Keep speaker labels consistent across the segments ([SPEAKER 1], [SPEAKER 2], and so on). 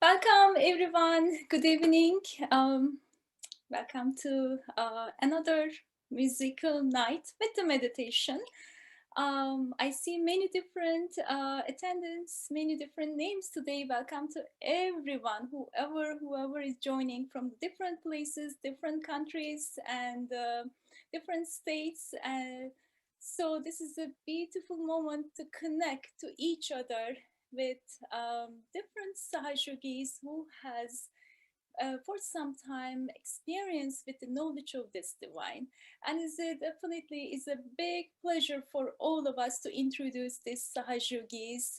[SPEAKER 1] Welcome, everyone. Good evening. Welcome to another musical night with the meditation. I see many different attendants, many different names today. Welcome to everyone, whoever is joining from different places, different countries, and different states. So this is a beautiful moment to connect to each other with different Sahajogis who has for some time experience with the knowledge of this divine. And definitely is a big pleasure for all of us to introduce these Sahajogis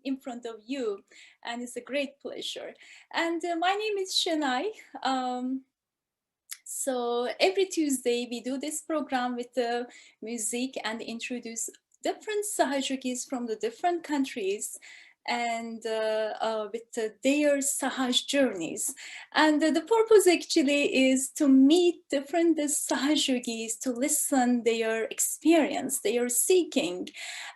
[SPEAKER 1] in front of you. And it's a great pleasure. And my name is Shanai. So every Tuesday we do this program with the music and introduce different Sahajogis from the different countries and with their Sahaj journeys. And the purpose actually is to meet different Sahajogis, to listen their experience, their seeking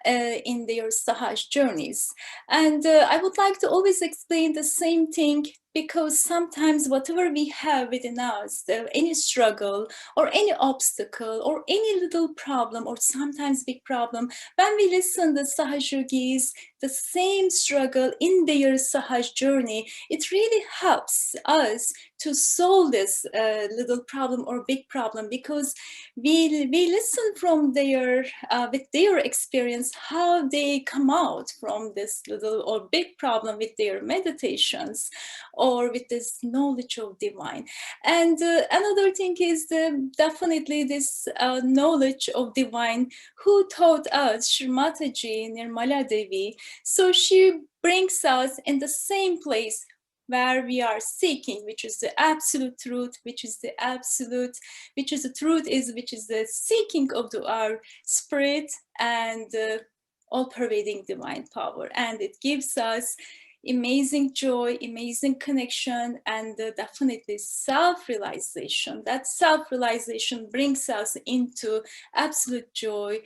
[SPEAKER 1] in their Sahaj journeys. And I would like to always explain the same thing, because sometimes whatever we have within us, any struggle or any obstacle or any little problem or sometimes big problem, when we listen to Sahaj Yogis, the same struggle in their Sahaj journey, it really helps us to solve this little problem or big problem, because we listen from their with their experience how they come out from this little or big problem with their meditations or with this knowledge of divine. And another thing is definitely this knowledge of divine who taught us, Shree Mataji, Nirmala Devi. So she brings us in the same place where we are seeking, which is the absolute truth, which is the absolute, which is the truth, is which is the seeking of our spirit and all-pervading divine power. And it gives us amazing joy, amazing connection, and definitely self-realization. That self-realization brings us into absolute joy,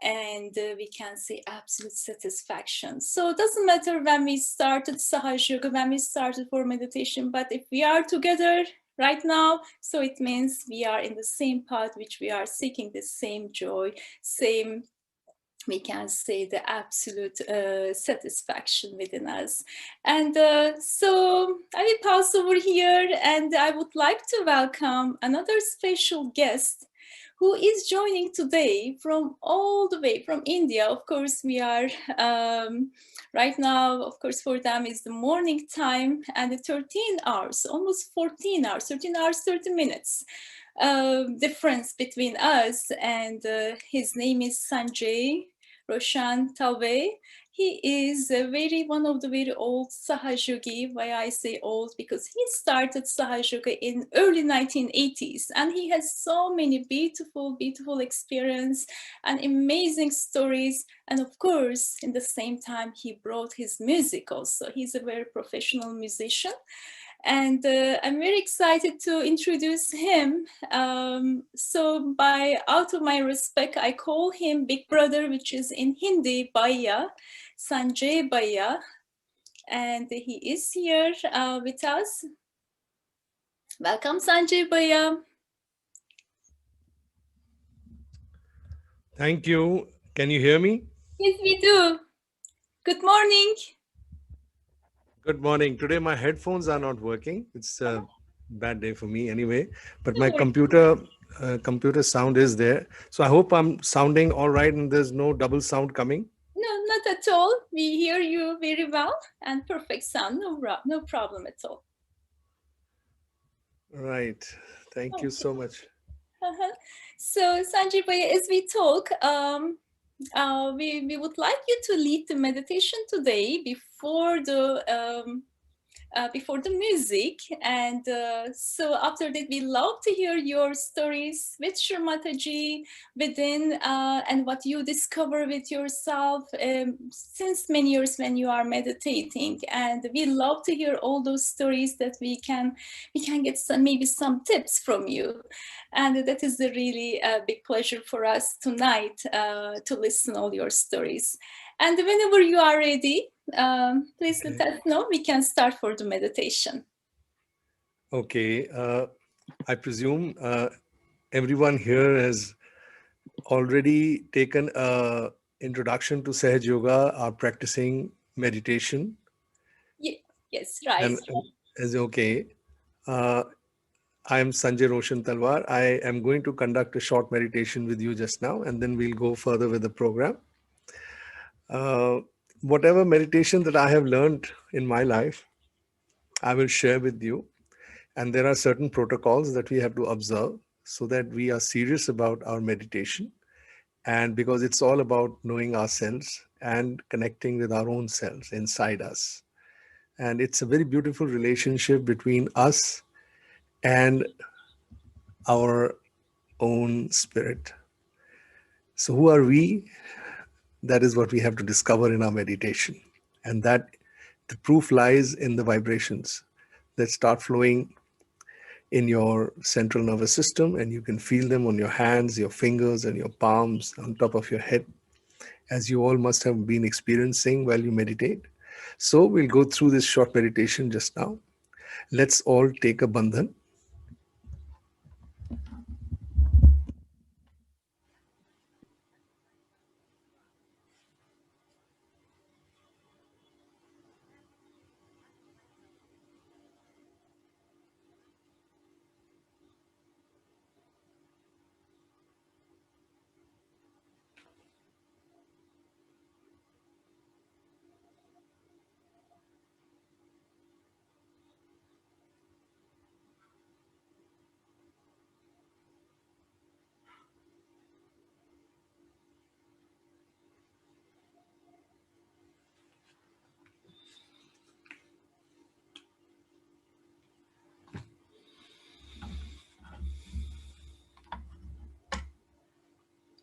[SPEAKER 1] and we can say absolute satisfaction. So it doesn't matter when we started Sahaj Yoga, when we started for meditation, but if we are together right now, so it means we are in the same path, which we are seeking the same joy, same, we can say, the absolute satisfaction within us. And so I will pass over here, and I would like to welcome another special guest who is joining today from all the way from India. Of course, we are right now, of course, for them is the morning time, and the 13 hours, almost 14 hours, 13 hours, 30 minutes difference between us. And his name is Sanjay Roshan Talwar. He is one of the very old Sahaj Yogi. Why I say old? Because he started Sahaj Yoga in early 1980s, and he has so many beautiful, beautiful experience and amazing stories. And of course, in the same time, he brought his music also. He's a very professional musician. And I'm very excited to introduce him. So out of my respect, I call him Big Brother, which is in Hindi, Bhaiya, Sanjay Bhaiya. And he is here with us. Welcome, Sanjay Bhaiya.
[SPEAKER 2] Thank you. Can you hear me?
[SPEAKER 1] Yes, we do. Good morning.
[SPEAKER 2] Good morning. Today my headphones are not working. It's a bad day for me anyway, but my computer sound is there. So I hope I'm sounding all right and there's no double sound coming.
[SPEAKER 1] No, not at all. We hear you very well and perfect sound. No problem at all.
[SPEAKER 2] Right. Thank you so much.
[SPEAKER 1] So Sanjay Bhaiya, as we talk, we would like you to lead the meditation today before the music. And so after that, we love to hear your stories with Shree Mataji within and what you discover with yourself since many years when you are meditating. And we love to hear all those stories that we can get maybe some tips from you. And that is a really big pleasure for us tonight to listen all your stories. And whenever you are ready, Please let us know. We can start for the meditation.
[SPEAKER 2] Okay. I presume everyone here has already taken a introduction to Sahaja Yoga, are practicing meditation,
[SPEAKER 1] Yes, right.
[SPEAKER 2] and is okay. Uh, I am Sanjay Roshan Talwar. I am going to conduct a short meditation with you just now, and then we'll go further with the program. Uh, Whatever meditation that I have learned in my life, I will share with you. And there are certain protocols that we have to observe so that we are serious about our meditation. And because it's all about knowing ourselves and connecting with our own selves inside us. And it's a very beautiful relationship between us and our own spirit. So, who are we? That is what we have to discover in our meditation. And that the proof lies in the vibrations that start flowing in your central nervous system, and you can feel them on your hands, your fingers, and your palms, on top of your head, as you all must have been experiencing while you meditate. So, we'll go through this short meditation just now. Let's all take a bandhan.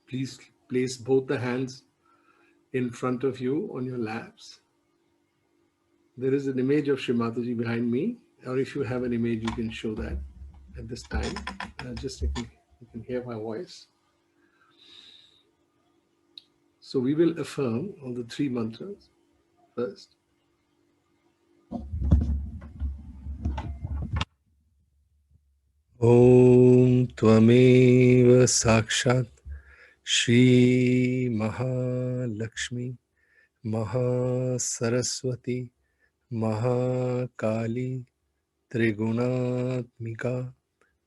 [SPEAKER 2] Please place both the hands in front of you on your laps. There is an image of Shree Mataji behind me, or if you have an image, you can show that at this time. Just you can hear my voice. So we will affirm all the three mantras first. Om Tvameva Sakshat Shri Mahalakshmi Mahasaraswati Mahakali Trigunatmika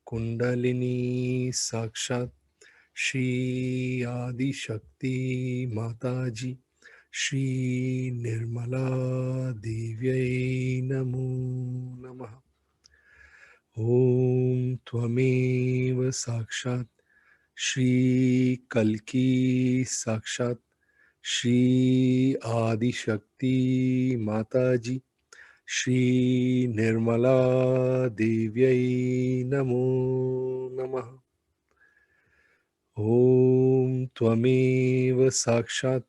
[SPEAKER 2] Kundalini Sakshat Shri Adi Shakti Mataji Shri Nirmala Divyai Namo Namaha. Om Tvameva Sakshat Shri Kalki Sakshat Shri Adi Shakti Mataji Shri Nirmala Divyai Namo Namaha. Om Tvameva Sakshat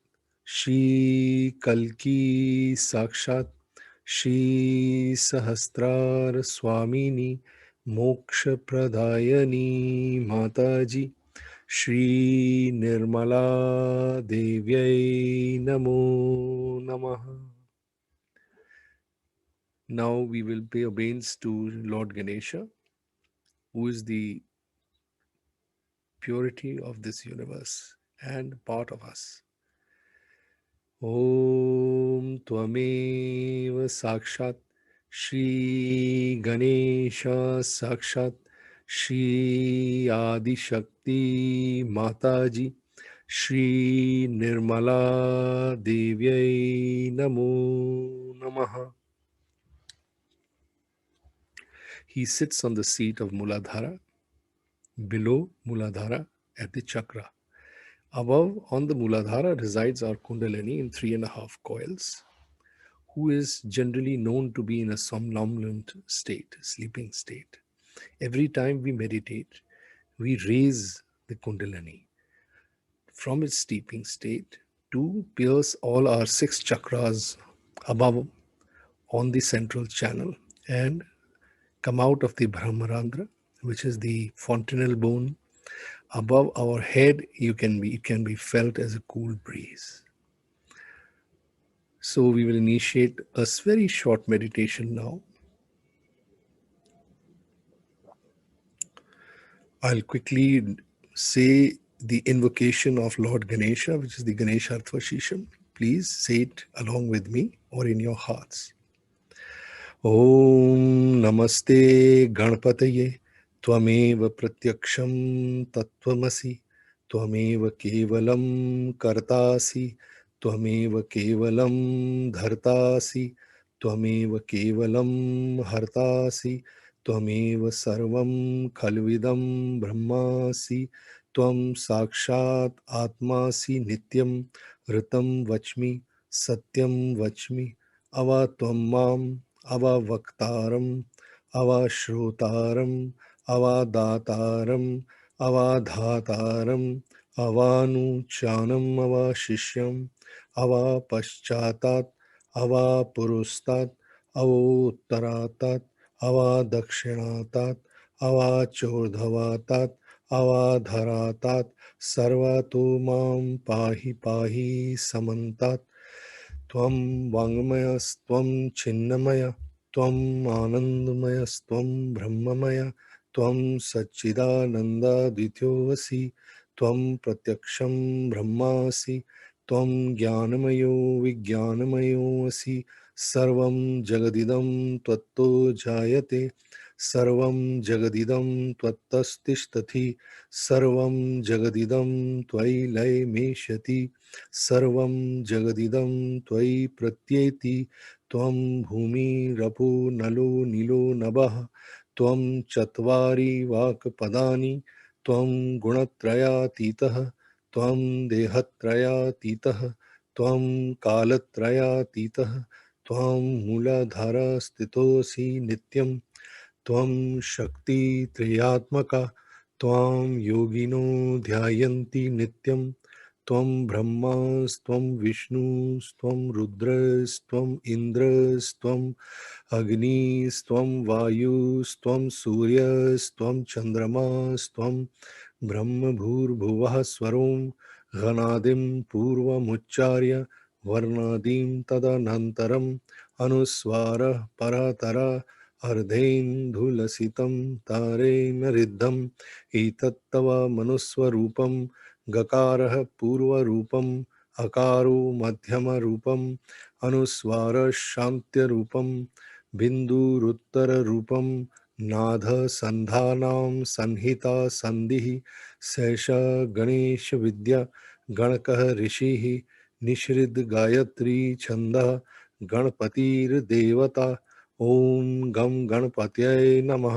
[SPEAKER 2] Shri Kalki Sakshat Shri Sahasrar Swamini Moksha Pradayani Mataji Shri Nirmala Devyai Namo Namaha. Now we will pay obeisance to Lord Ganesha, who is the purity of this universe and part of us. Om Tvameva Sakshat Shri Ganesha Sakshat Shri Adi Shakti Mataji Shri Nirmala Devyai Namo Namaha. He sits on the seat of Muladhara, below Muladhara at the chakra. Above, on the Muladhara, resides our Kundalini in 3.5 coils, who is generally known to be in a somnolent state, sleeping state. Every time we meditate, we raise the Kundalini from its sleeping state to pierce all our 6 chakras above on the central channel and come out of the Brahmarandra, which is the fontanel bone. Above our head, it can be felt as a cool breeze. So we will initiate a very short meditation now. I'll quickly say the invocation of Lord Ganesha, which is the Ganesha Arthvashisham. Please say it along with me or in your hearts. Om Namaste Ganpataye Tvameva Pratyaksham Tattvamasi Tvameva Kevalam Kartasi Tvameva Kevalam Dhartasi Tvameva Kevalam Hartasi Tvameva Sarvam Khalvidam Brahmasi Tvam Sakshat Atmasi Nityam Ritam Vachmi Satyam Vachmi Ava Tvam Mam Avavaktaram, Avashrotaram, Avadataram, Avadhataram, Avanuchanam, Avashishyam, Avapashchatat, Avapurustat, Avottaratat, Avadakshinatat, Avachordhavatat, Avadharatat, Sarvato Mam Pahi Pahi Samantat. त्वं वाङ्मयस्त्वं छिन्नमय त्वं आनन्दमयस्त्वं ब्रह्ममय त्वं सच्चिदानन्दद्वितीयोऽसि त्वं प्रत्यक्षं ब्रह्मासि त्वं ज्ञानमयो विज्ञानमयोऽसि सर्वं जगदिदं त्वत्तो जायते सर्वं जगदिदं त्वत्तस्तिष्ठति सर्वं जगदिदं त्वयि लयमेष्यति सर्वं जगदिदं त्वयि प्रत्येति त्वं भूमिरपो नलो नीलो नभः त्वं चत्वारि वाक्पदानि त्वं गुणत्रयातीतः त्वं देहत्रयातीतः त्वं कालत्रयातीतः त्वं मूलाधारस्थितोऽसि नित्यं त्वं शक्तित्रयात्मका त्वां योगिनो ध्यायन्ति नित्यं त्वं ब्रह्मास्त्वं विष्णुस्त्वं रुद्रस्त्वम् इन्द्रस्त्वम् अग्निस्त्वं वायुस्त्वं सूर्यस्त्वं चन्द्रमास्त्वं ब्रह्मभूर्भुवः स्वरों घनादिं पूर्वमुच्चार्य वर्णादिं तदनन्तरम् अनुस्वारः परतरः अर्धेन्दुलसितं तारेण ऋद्धम् एतत्तव मनुस्वरूपं गकारः पूर्वरूपम् अकारो मध्यमरूपम् अनुस्वारः शान्त्यरूपं बिन्दुरुत्तररूपं नादसन्धानां संहिता सन्धिः शेष गणेश विद्या गणकः ऋषिः निषृद् गायत्री छन्दः गणपतिर्देवता ॐ गं गणपतये नमः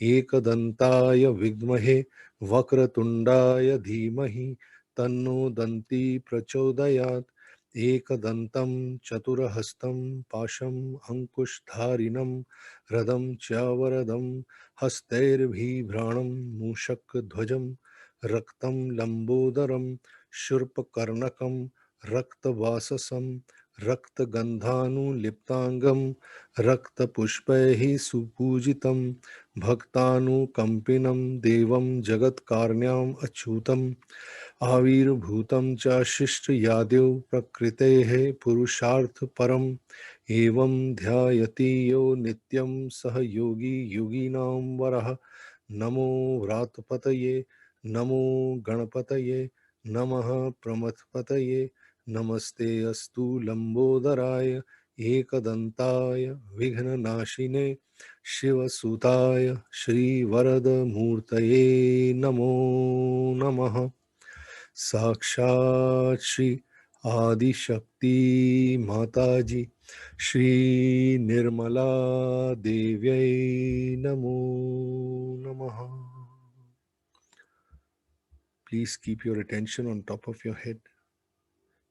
[SPEAKER 2] एकदन्ताय विद्महे वक्रतुण्डाय धीमहि तन्नो दन्ती प्रचोदयात् एकदन्तं चतुरहस्तं पाशम् अङ्कुशधारिणं रदं च वरदं हस्तैर्बिभ्राणं मूषकध्वजं रक्तं लम्बोदरं शूर्पकर्णकं रक्तवाससं रक्तगन्धानुलिप्ताङ्गं रक्तपुष्पैः सुपूजितं भक्तानुकम्पिनं देवं जगत्कार्ण्याम् अच्युतम् आविर्भूतं च शिष्टयादौ प्रकृतेः पुरुषार्थपरम् एवं ध्यायति यो नित्यं सह योगी योगिनां वरः नमो व्रातपतये नमो गणपतये नमः प्रमथपतये नमस्ते अस्तु लंबोदराय एकदन्ताय विघ्ननाशिने शिवसुताय श्रीवरदमूर्तये नमो नमः साक्षात् श्री आदिशक्ति माताजी श्री निर्मला देव्यै नमो नमः. Please keep your attention on top of your head.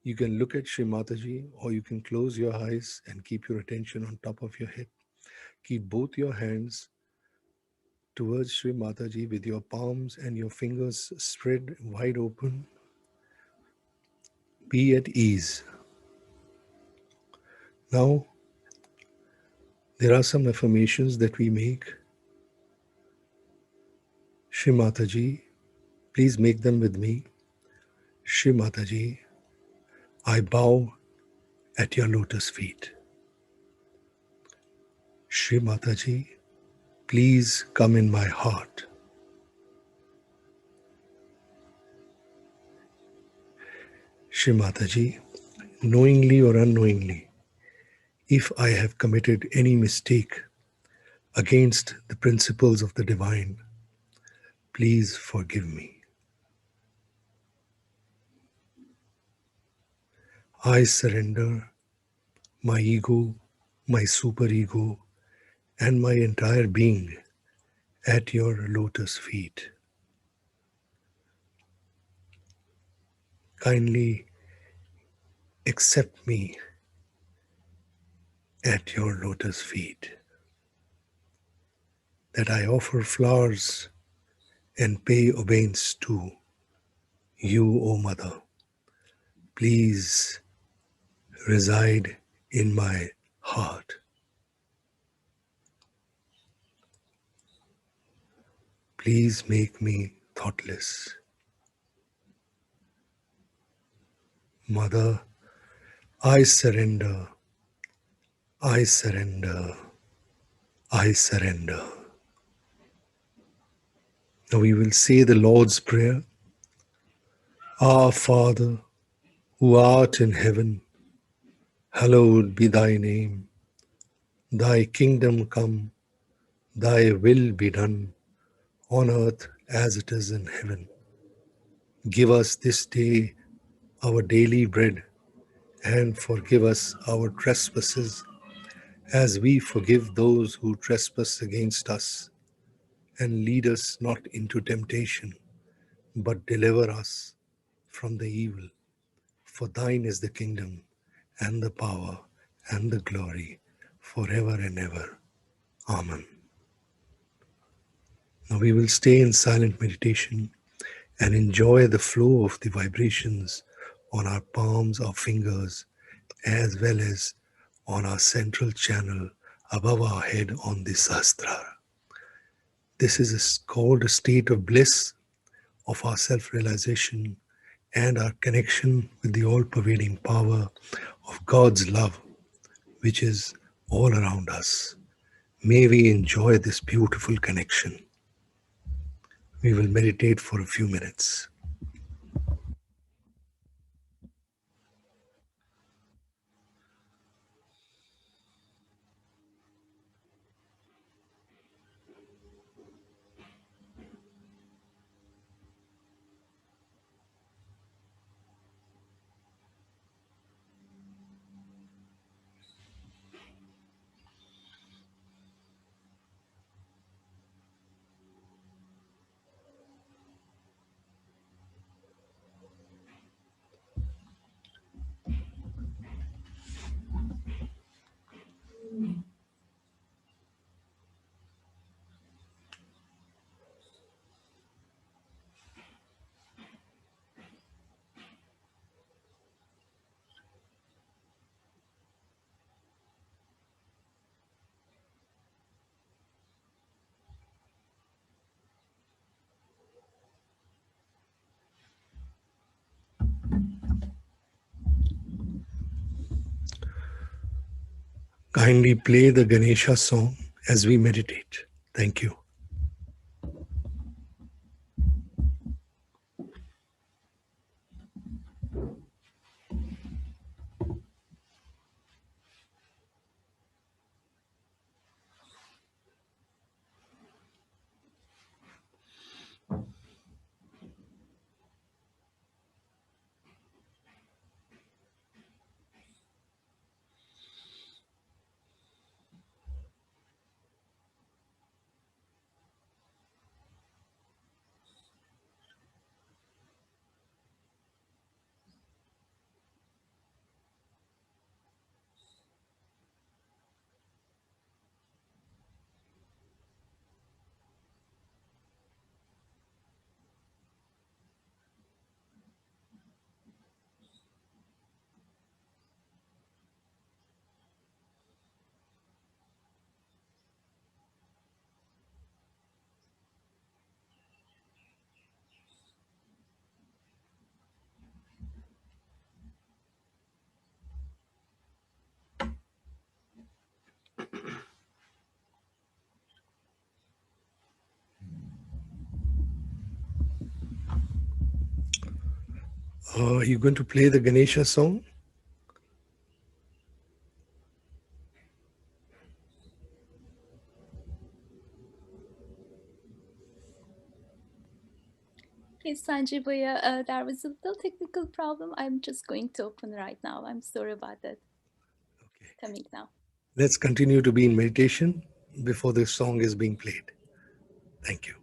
[SPEAKER 2] You can look at Shree Mataji or you can close your eyes and keep your attention on top of your head. Keep both your hands towards Shree Mataji with your palms and your fingers spread wide open. Be at ease. Now, there are some affirmations that we make. Shree Mataji, please make them with me. Shree Mataji, I bow at your lotus feet. Shree Mataji, please come in my heart. Shree Mataji, knowingly or unknowingly, if I have committed any mistake against the principles of the divine, please forgive me. I surrender my ego, my superego, and my entire being at your lotus feet. Kindly accept me at your lotus feet, that I offer flowers and pay obeisance to you, O Mother. Please reside in my heart. Please make me thoughtless. Mother, I surrender, I surrender, I surrender. Now we will say the Lord's Prayer. Our Father, who art in heaven, hallowed be thy name. Thy kingdom come, thy will be done, on earth as it is in heaven. Give us this day our daily bread, and forgive us our trespasses, as we forgive those who trespass against us. And lead us not into temptation, but deliver us from the evil. For thine is the kingdom, and the power, and the glory, forever and ever. Amen. Now we will stay in silent meditation and enjoy the flow of the vibrations on our palms, our fingers, as well as on our central channel above our head on the Sahasrara. This is called a state of bliss, of our self-realization and our connection with the all-pervading power of God's love, which is all around us. May we enjoy this beautiful connection. We will meditate for a few minutes. Kindly play the Ganesha Song as we meditate. Thank you. Are you going to play the Ganesha song?
[SPEAKER 1] Please, Sanjay Bhaiya, there was a little technical problem. I'm just going to open right now. I'm sorry about that.
[SPEAKER 2] Okay.
[SPEAKER 1] Coming now.
[SPEAKER 2] Let's continue to be in meditation before this song is being played. Thank you.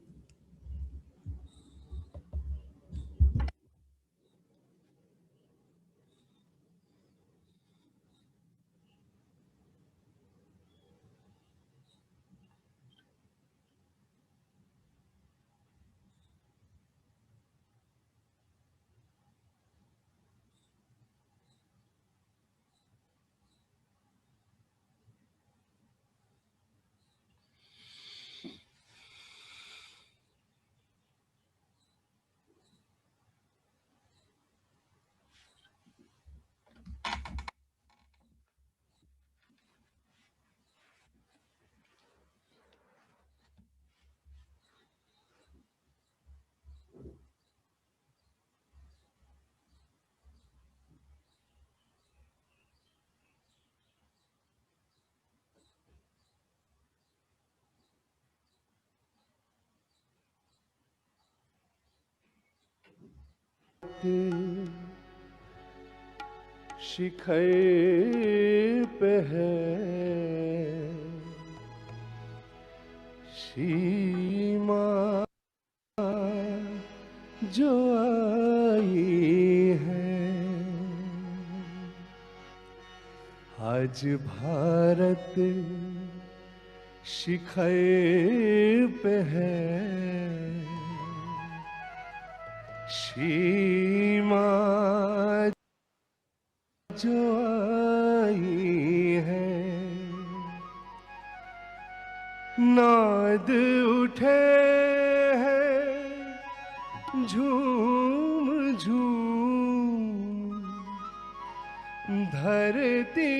[SPEAKER 3] शिखर पे है सीमा जो आई है। आज भारत शिखर पे है सीमा जो आई है। नाद उठे हैं झूम झूम धरती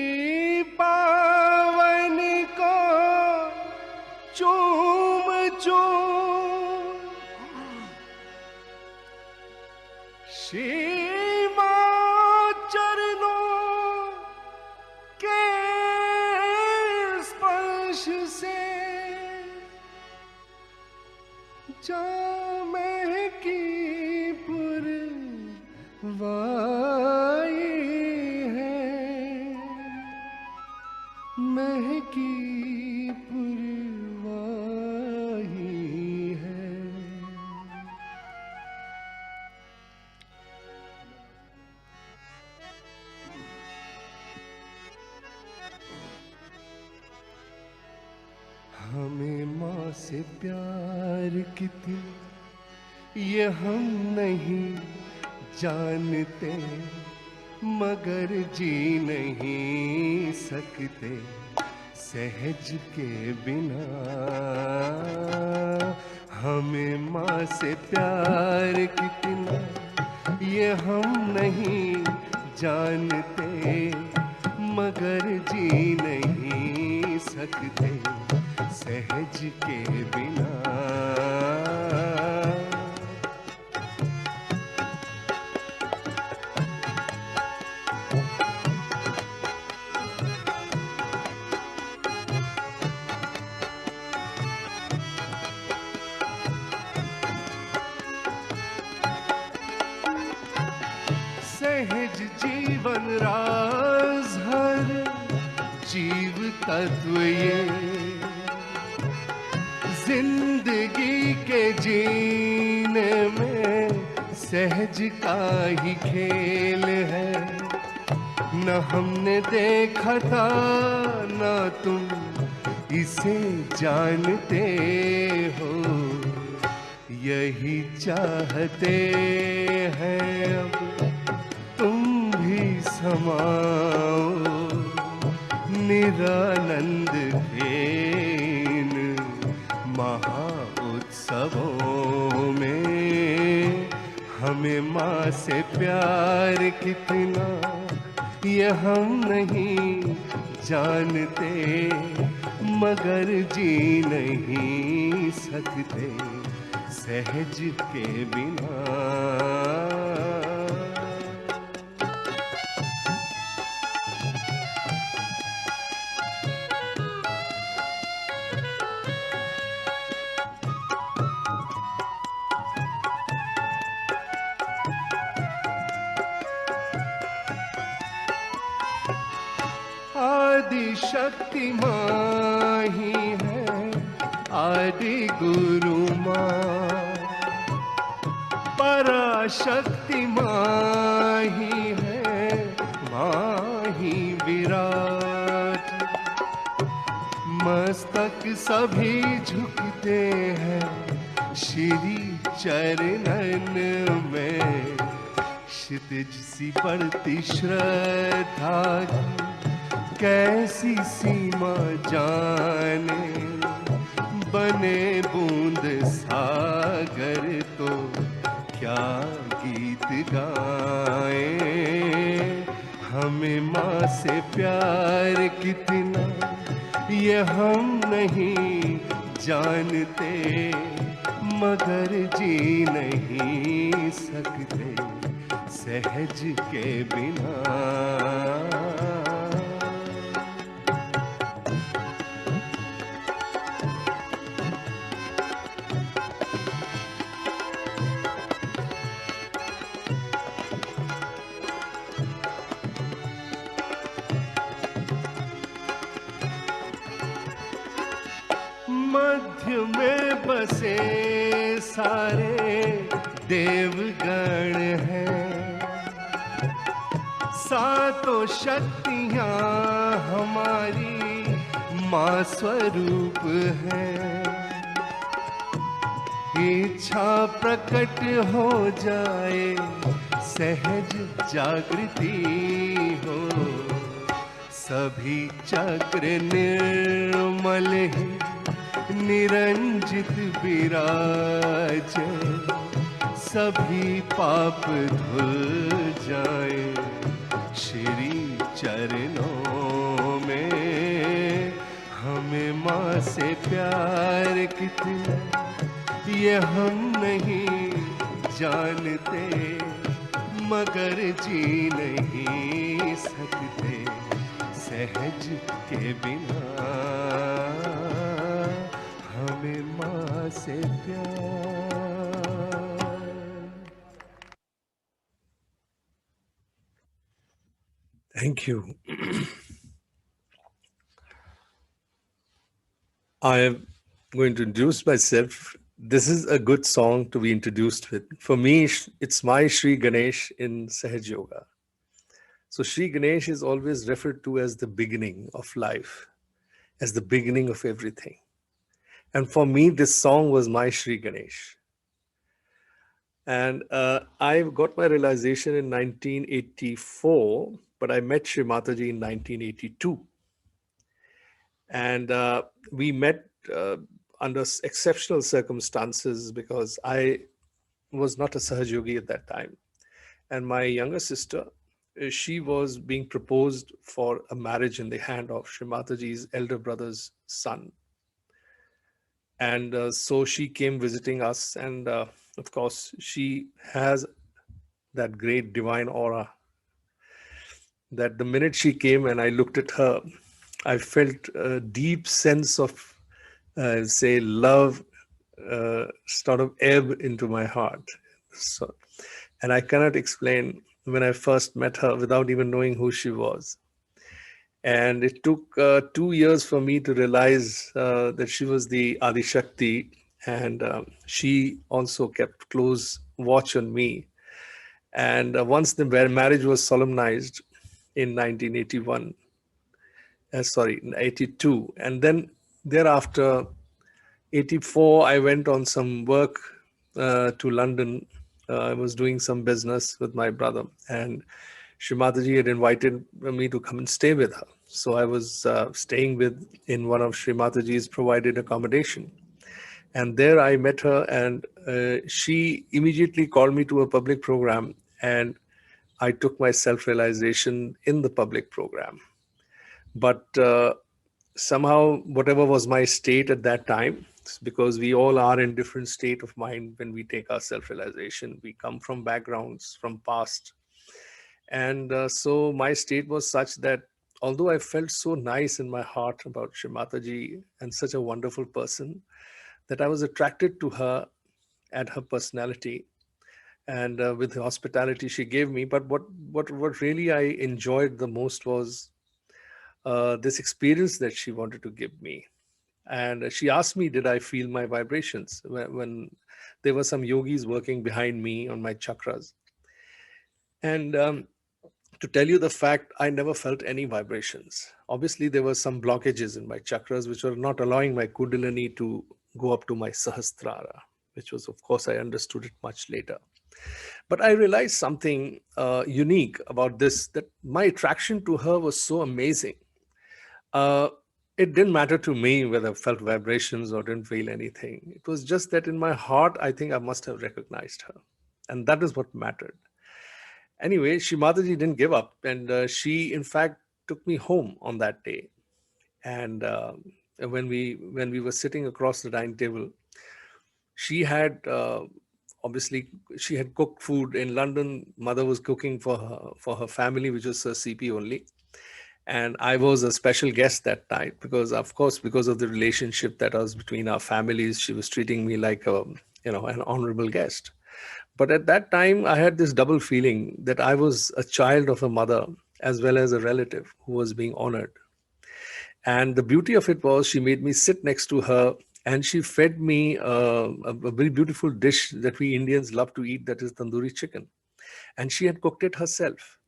[SPEAKER 3] पावन को चूम चूम सीमा चरणों के स्पर्श से जामे की पुरवाई है महकी पुरवाई है। हमें माँ से प्यार कितना ये हम नहीं जानते मगर जी नहीं सकते सहज के बिना। हमें माँ से प्यार कितना ये हम नहीं जानते मगर जी नहीं सकते सहज के बिना। सहज जीवन राज हर जीव तत्व ये जिंदगी के जीने में सहज का ही खेल है। न हमने देखा था न तुम इसे जानते हो यही चाहते हैं अब तुम भी समाओ निरानंद के इन महा उत्सवों में। हमें माँ से प्यार कितना ये हम नहीं जानते मगर जी नहीं सकते सहज के बिना। आदि शक्ति माँ ही है, आदि गुरु माँ, पराशक्ति माँ ही है, माँ ही विराट। मस्तक सभी झुकते हैं श्री चरणन में, क्षितिज सी बढ़ती श्रद्धा की कैसी सीमा जाने, बने बूंद सागर तो क्या गीत गाएं। हमें माँ से प्यार कितना ये हम नहीं जानते, मगर जी नहीं सकते सहज के बिना। मध्य में बसे सारे देवगण हैं, सातों शक्तियाँ हमारी माँ स्वरूप है। इच्छा प्रकट हो जाए सहज जागृति हो, सभी चक्र निर्मल है निरंजित विराज, सभी पाप धुल जाए श्री चरणों में। हमें माँ से प्यार कितना ये हम नहीं जानते, मगर जी नहीं सकते सहज के बिना। हमें माँ से प्यार।
[SPEAKER 2] Thank you. I am going to introduce myself. This is a good song to be introduced with. For me, it's my Shree Ganesh in Sahaja Yoga. So Shree Ganesh is always referred to as the beginning of life, as the beginning of everything. And for me, this song was my Shree Ganesh. And I got my realization in 1984, but I met Shree Mataji in 1982. And we met under exceptional circumstances because I was not a Sahaja Yogi at that time. And my younger sister, she was being proposed for a marriage in the hand of Shree Mataji's elder brother's son. And so she came visiting us. And of course, she has that great divine aura that the minute she came and I looked at her, I felt a deep sense of, say, love sort of ebb into my heart. So, and I cannot explain when I first met her without even knowing who she was. And it took 2 years for me to realize that she was the Adi Shakti, and she also kept close watch on me. And once the marriage was solemnized in 1981, 82, and then thereafter, 84, I went on some work to London. I was doing some business with my brother, and Shree Mataji had invited me to come and stay with her. So I was staying in one of Shree Mataji's provided accommodation. And there I met her, and she immediately called me to a public program, and I took my self-realization in the public program. But somehow, whatever was my state at that time, because we all are in different state of mind when we take our self-realization. We come from backgrounds, from past. And so my state was such that although I felt so nice in my heart about Shree Mataji and such a wonderful person, that I was attracted to her and her personality and with the hospitality she gave me. But what really I enjoyed the most was this experience that she wanted to give me. And she asked me, did I feel my vibrations when there were some yogis working behind me on my chakras. And to tell you the fact, I never felt any vibrations. Obviously, there were some blockages in my chakras which were not allowing my Kundalini to go up to my Sahasrara, which was, of course, I understood it much later. But I realized something unique about this, that my attraction to her was so amazing. Uh, it didn't matter to me whether I felt vibrations or didn't feel anything. It was just that in my heart, I think I must have recognized her. And that is what mattered. Anyway, Shree Mataji didn't give up. And she, in fact, took me home on that day. And when we were sitting across the dining table, she had obviously she had cooked food in London. Mother was cooking for her family, which was her CP only, and I was a special guest that night because, of course, because of the relationship that was between our families, she was treating me like a an honorable guest. But at that time, I had this double feeling that I was a child of a mother as well as a relative who was being honored. And the beauty of it was she made me sit next to her and she fed me a very beautiful dish that we Indians love to eat, that is tandoori chicken. And she had cooked it herself.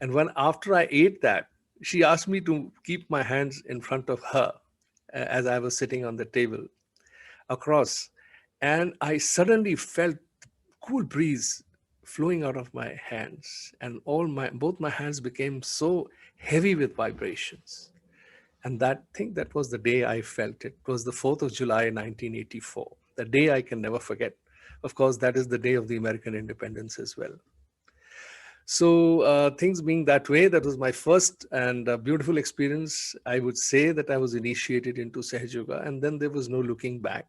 [SPEAKER 2] And when after I ate that, she asked me to keep my hands in front of her as I was sitting on the table across. And I suddenly felt cool breeze flowing out of my hands. And both my hands became so heavy with vibrations. And that was the day I felt it. It was the 4th of July, 1984. The day I can never forget. Of course, that is the day of the American independence as well. So things being that way, that was my first and beautiful experience. I would say that I was initiated into Sahaja Yoga, and then there was no looking back.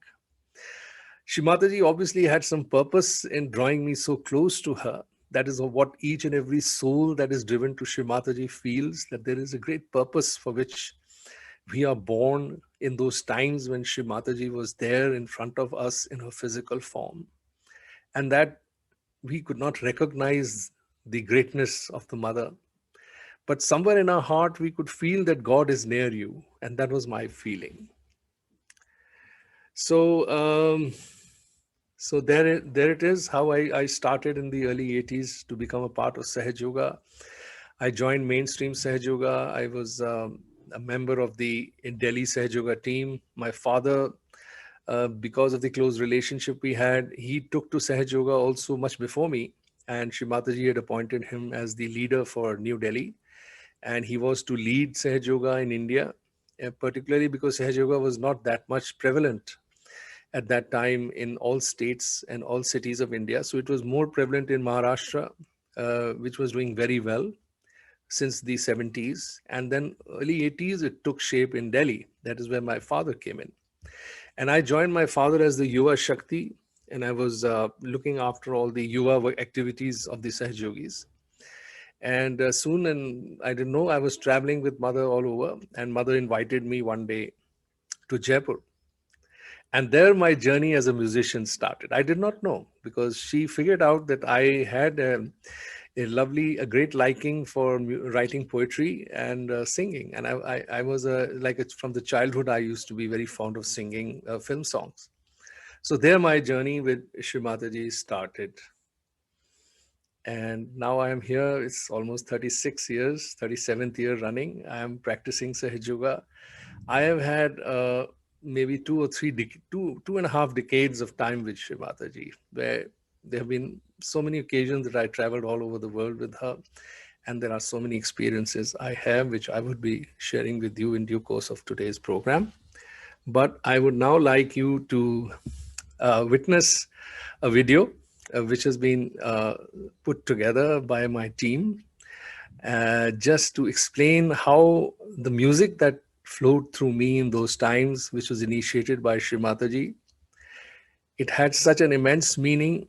[SPEAKER 2] Shree Mataji obviously had some purpose in drawing me so close to her. That is what each and every soul that is driven to Shree Mataji feels, that there is a great purpose for which we are born in those times when Shree Mataji was there in front of us in her physical form. And that we could not recognize the greatness of the mother. But somewhere in our heart, we could feel that God is near you. And that was my feeling. So there it is, how I started in the early 80s to become a part of Sahaja Yoga. I joined mainstream Sahaja Yoga. I was a member of the Delhi Sahaja Yoga team. My father, because of the close relationship we had, he took to Sahaja Yoga also much before me. And Shree Mataji had appointed him as the leader for New Delhi. And he was to lead Sahaja Yoga in India, particularly because Sahaja Yoga was not that much prevalent at that time in all states and all cities of India. So it was more prevalent in Maharashtra, which was doing very well since the 70s. And then early 80s, it took shape in Delhi. That is where my father came in. And I joined my father as the Yuva Shakti, and I was looking after all the Yuva activities of the Sahaja Yogis. And soon, and I didn't know, I was traveling with mother all over, and mother invited me one day to Jaipur. And there my journey as a musician started. I did not know, because she figured out that I had a great liking for writing poetry and singing. And I was from the childhood, I used to be very fond of singing film songs. So there my journey with Shree Mataji started. And now I am here. It's almost 36 years, 37th year running. I am practicing Sahaja Yoga. I have had maybe two and a half decades of time with Shree Mataji, where there have been so many occasions that I traveled all over the world with her. And there are so many experiences I have, which I would be sharing with you in due course of today's program. But I would now like you to witness a video which has been put together by my team just to explain how the music that flowed through me in those times, which was initiated by Shree Mataji, it had such an immense meaning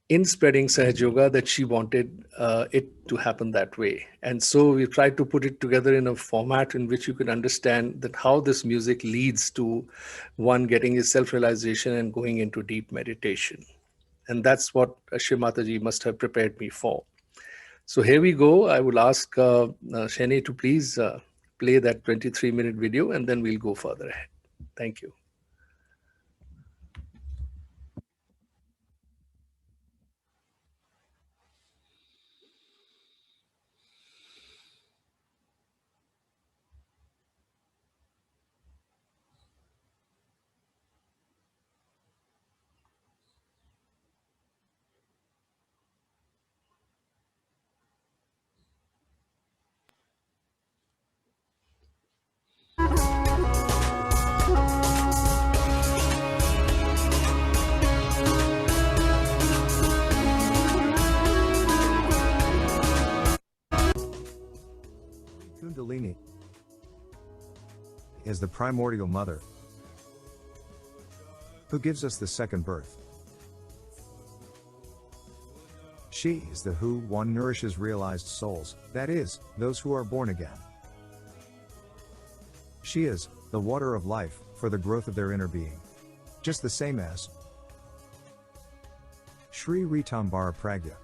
[SPEAKER 2] in spreading Sahaja Yoga that she wanted it to happen that way. And so we tried to put it together in a format in which you could understand that how this music leads to one getting his self-realization and going into deep meditation. And that's what Shree Mataji must have prepared me for. So here we go. I will ask Shani to please play that 23-minute video, and then we'll go further ahead. Thank you.
[SPEAKER 4] Kundalini is the primordial mother who gives us the second birth. She is the who one nourishes realized souls, that is, those who are born again. She is the water of life for the growth of their inner being, just the same as Shree Ritambara Pragya,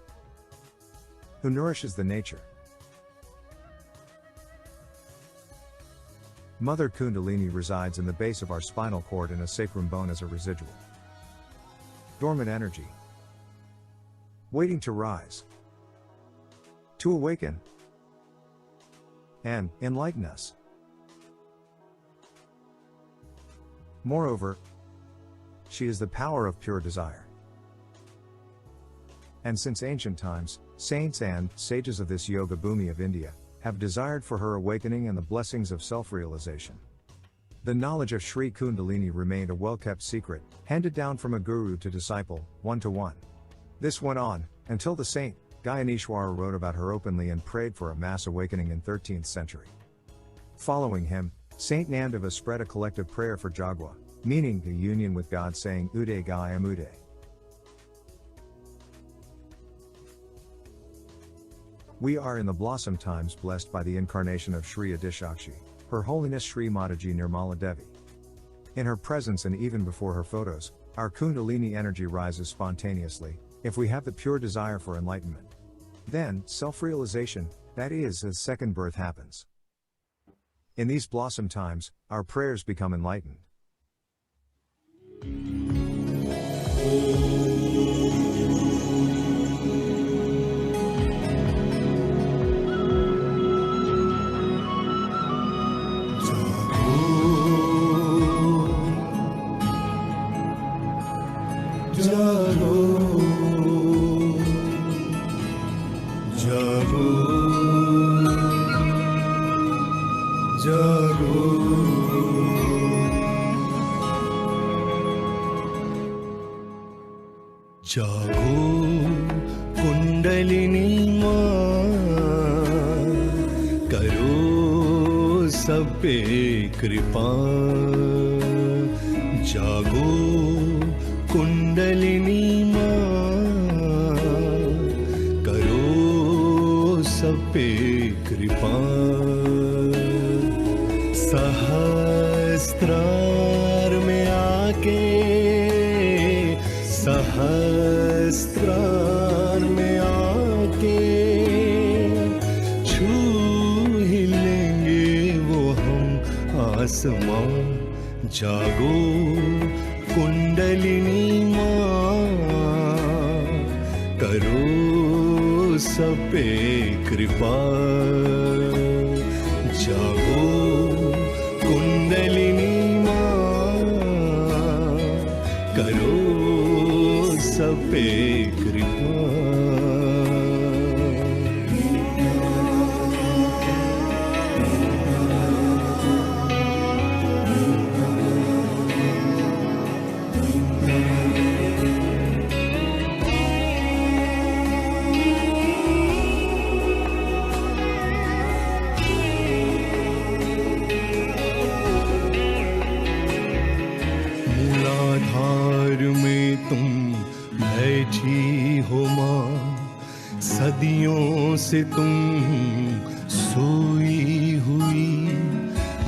[SPEAKER 4] who nourishes the nature. Mother Kundalini resides in the base of our spinal cord in a sacrum bone as a residual dormant energy, waiting to rise, to awaken, and enlighten us. Moreover, she is the power of pure desire. And since ancient times, saints and sages of this yoga bhumi of India have desired for her awakening and the blessings of self-realization. The knowledge of Shree Kundalini remained a well-kept secret, handed down from a guru to disciple, one-to-one. This went on, until the saint, Gayaneshwara wrote about her openly and prayed for a mass awakening in 13th century. Following him, Saint Namdeva spread a collective prayer for Jagwa, meaning the union with God, saying Uday Gayam Uday. We are in the blossom times blessed by the incarnation of Shree Adishakshi, Her Holiness Shree Mataji Nirmala Devi. In her presence and even before her photos, our Kundalini energy rises spontaneously, if we have the pure desire for enlightenment. Then, self-realization, that is, a second birth happens. In these blossom times, our prayers become enlightened.
[SPEAKER 3] जागो कुंडलिनी माँ करो सब पे कृपा जागो कुंडलिनी माँ करो सब पे कृपा सहस्त्रार में आके सहस्त्रार में आके छू ही लेंगे वो हम आसमां जागो कुंडलिनी माँ करो सब पे कृपा जागो कुंडलिनी माँ करो सब पे कृपा मूलाधार में तुम बैठी हो माँ सदियों से तुम सोई हुई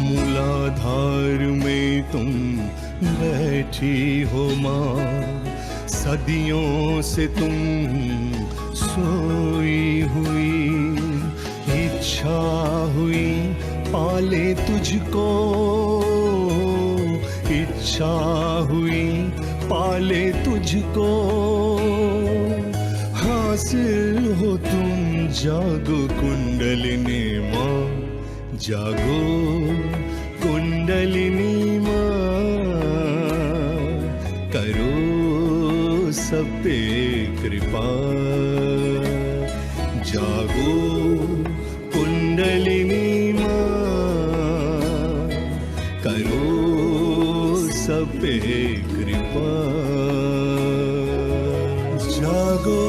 [SPEAKER 3] मूलाधार में तुम बैठी हो माँ सदियों से तुम सोई हुई इच्छा हुई पाले तुझको, इच्छा हुई पाले तुझको, हासिल हो तुम जागो कुंडलिनी माँ, जागो कुंडलिनी माँ, करो सब पे कृपा, जागो कुंडलिनी माँ, करो सब पे कृपा, जागो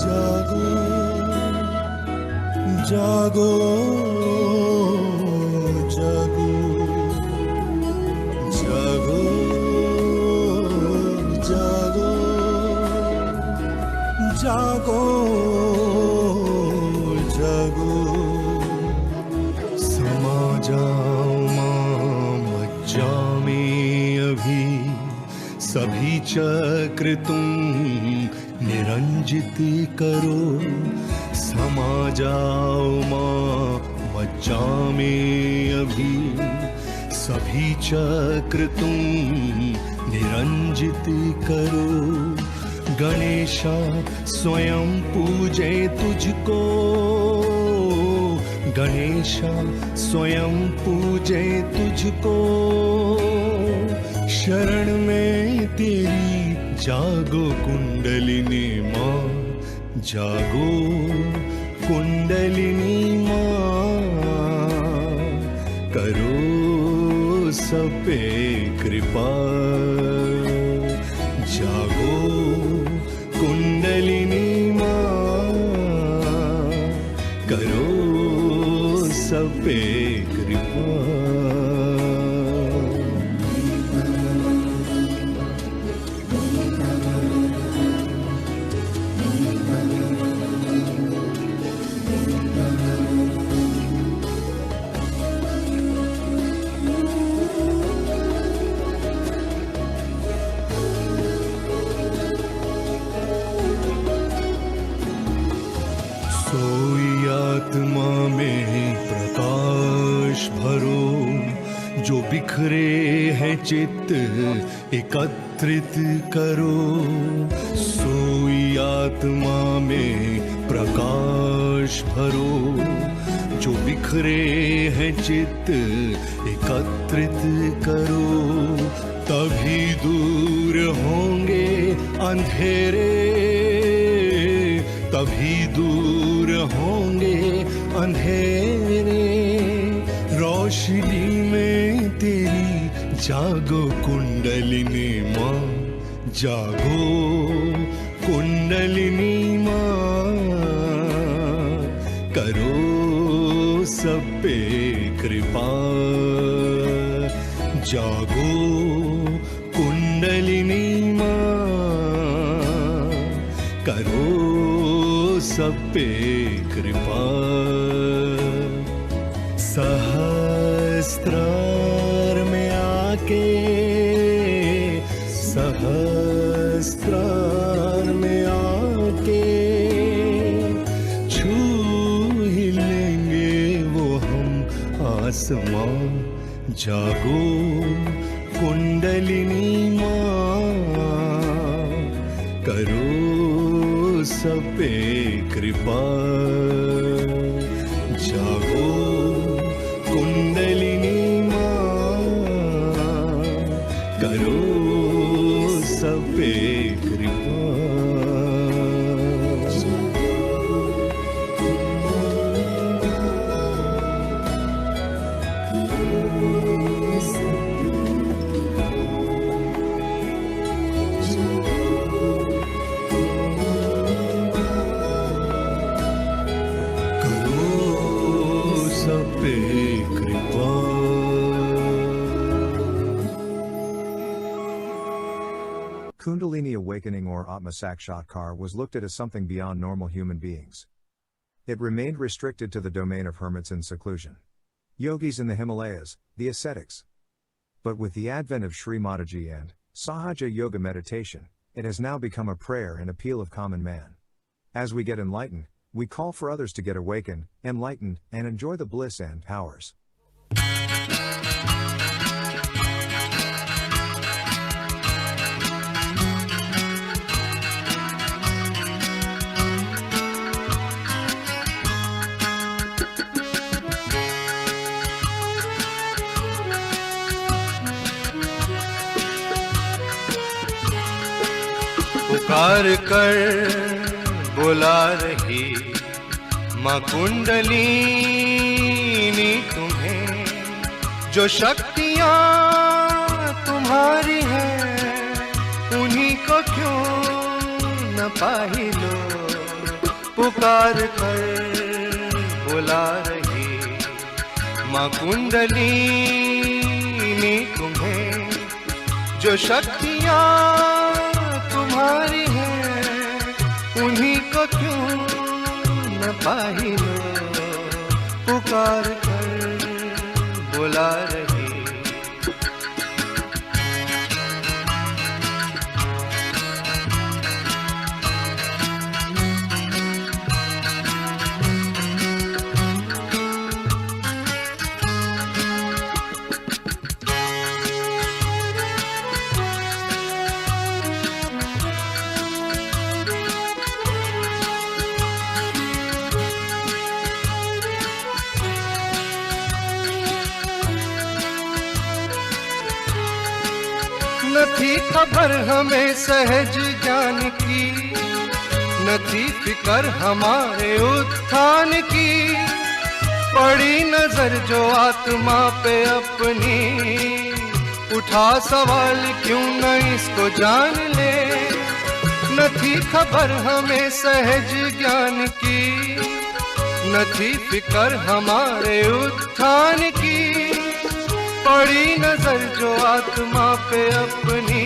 [SPEAKER 3] जागो जागो जागो जागो जागो जागो जागो, समा जाओ माँ मज्जा में अभी, सभी चक्र तुम निरंजित करो, समा जाओ माँ मज्जा में अभी, सभी चक्र तुम निरंजित करो, गणेशा स्वयं पूजे तुझको, गणेशा स्वयं पूजे तुझको, शरण में तेरी जागो कुंडलिनी माँ, जागो कुंडलिनी माँ, करो सब पे कृपा, जागो कुंडलिनी माँ, करो सब पे कृपा। सोई आत्मा में प्रकाश भरो, जो बिखरे हैं चित्त एकत्रित करो, सोई आत्मा में प्रकाश भरो, जो बिखरे हैं चित्त एकत्रित करो, तभी दूर होंगे अंधेरे, तभी दूर होंगे अंधेरे, रोशनी में तेरी जागो कुंडलिनी माँ, जागो कुंडलिनी माँ, करो सब पे कृपा, जागो कुंडलिनी माँ, करो सब पे कृपा, सहस्त्रार में आके, सहस्त्रार में आके, छू ही लेंगे वो हम आसमां, जागो कुंडलिनी माँ, करो सब पे कृपा, जागो कुंडलिनी माँ, करो सब पे कृपा।
[SPEAKER 4] Kundalini awakening or Atma Sakshatkar was looked at as something beyond normal human beings. It remained restricted to the domain of hermits in seclusion, yogis in the Himalayas, the ascetics. But with the advent of Shree Mataji and Sahaja Yoga meditation, it has now become a prayer and appeal of common man. As we get enlightened, we call for others to get awakened, enlightened, and enjoy the bliss and powers.
[SPEAKER 3] पुकार कर बुला रही माँ कुंडलिनी तुम्हें, जो शक्तियाँ तुम्हारी हैं उन्हीं को क्यों न पाही लो। पुकार कर बुला रही माँ कुंडलिनी तुम्हें, जो शक्तियाँ तुम्हारी हैं उन्हीं को क्यों न पाही लो। पुकार कर बुला रही। न थी खबर हमें सहज ज्ञान की, न थी फिकर हमारे उत्थान की। पड़ी नजर जो आत्मा पे अपनी, उठा सवाल क्यों न इसको जान ले। न थी खबर हमें सहज ज्ञान की, न थी फिकर हमारे उत्थान की। पड़ी नजर जो आत्मा पे अपनी,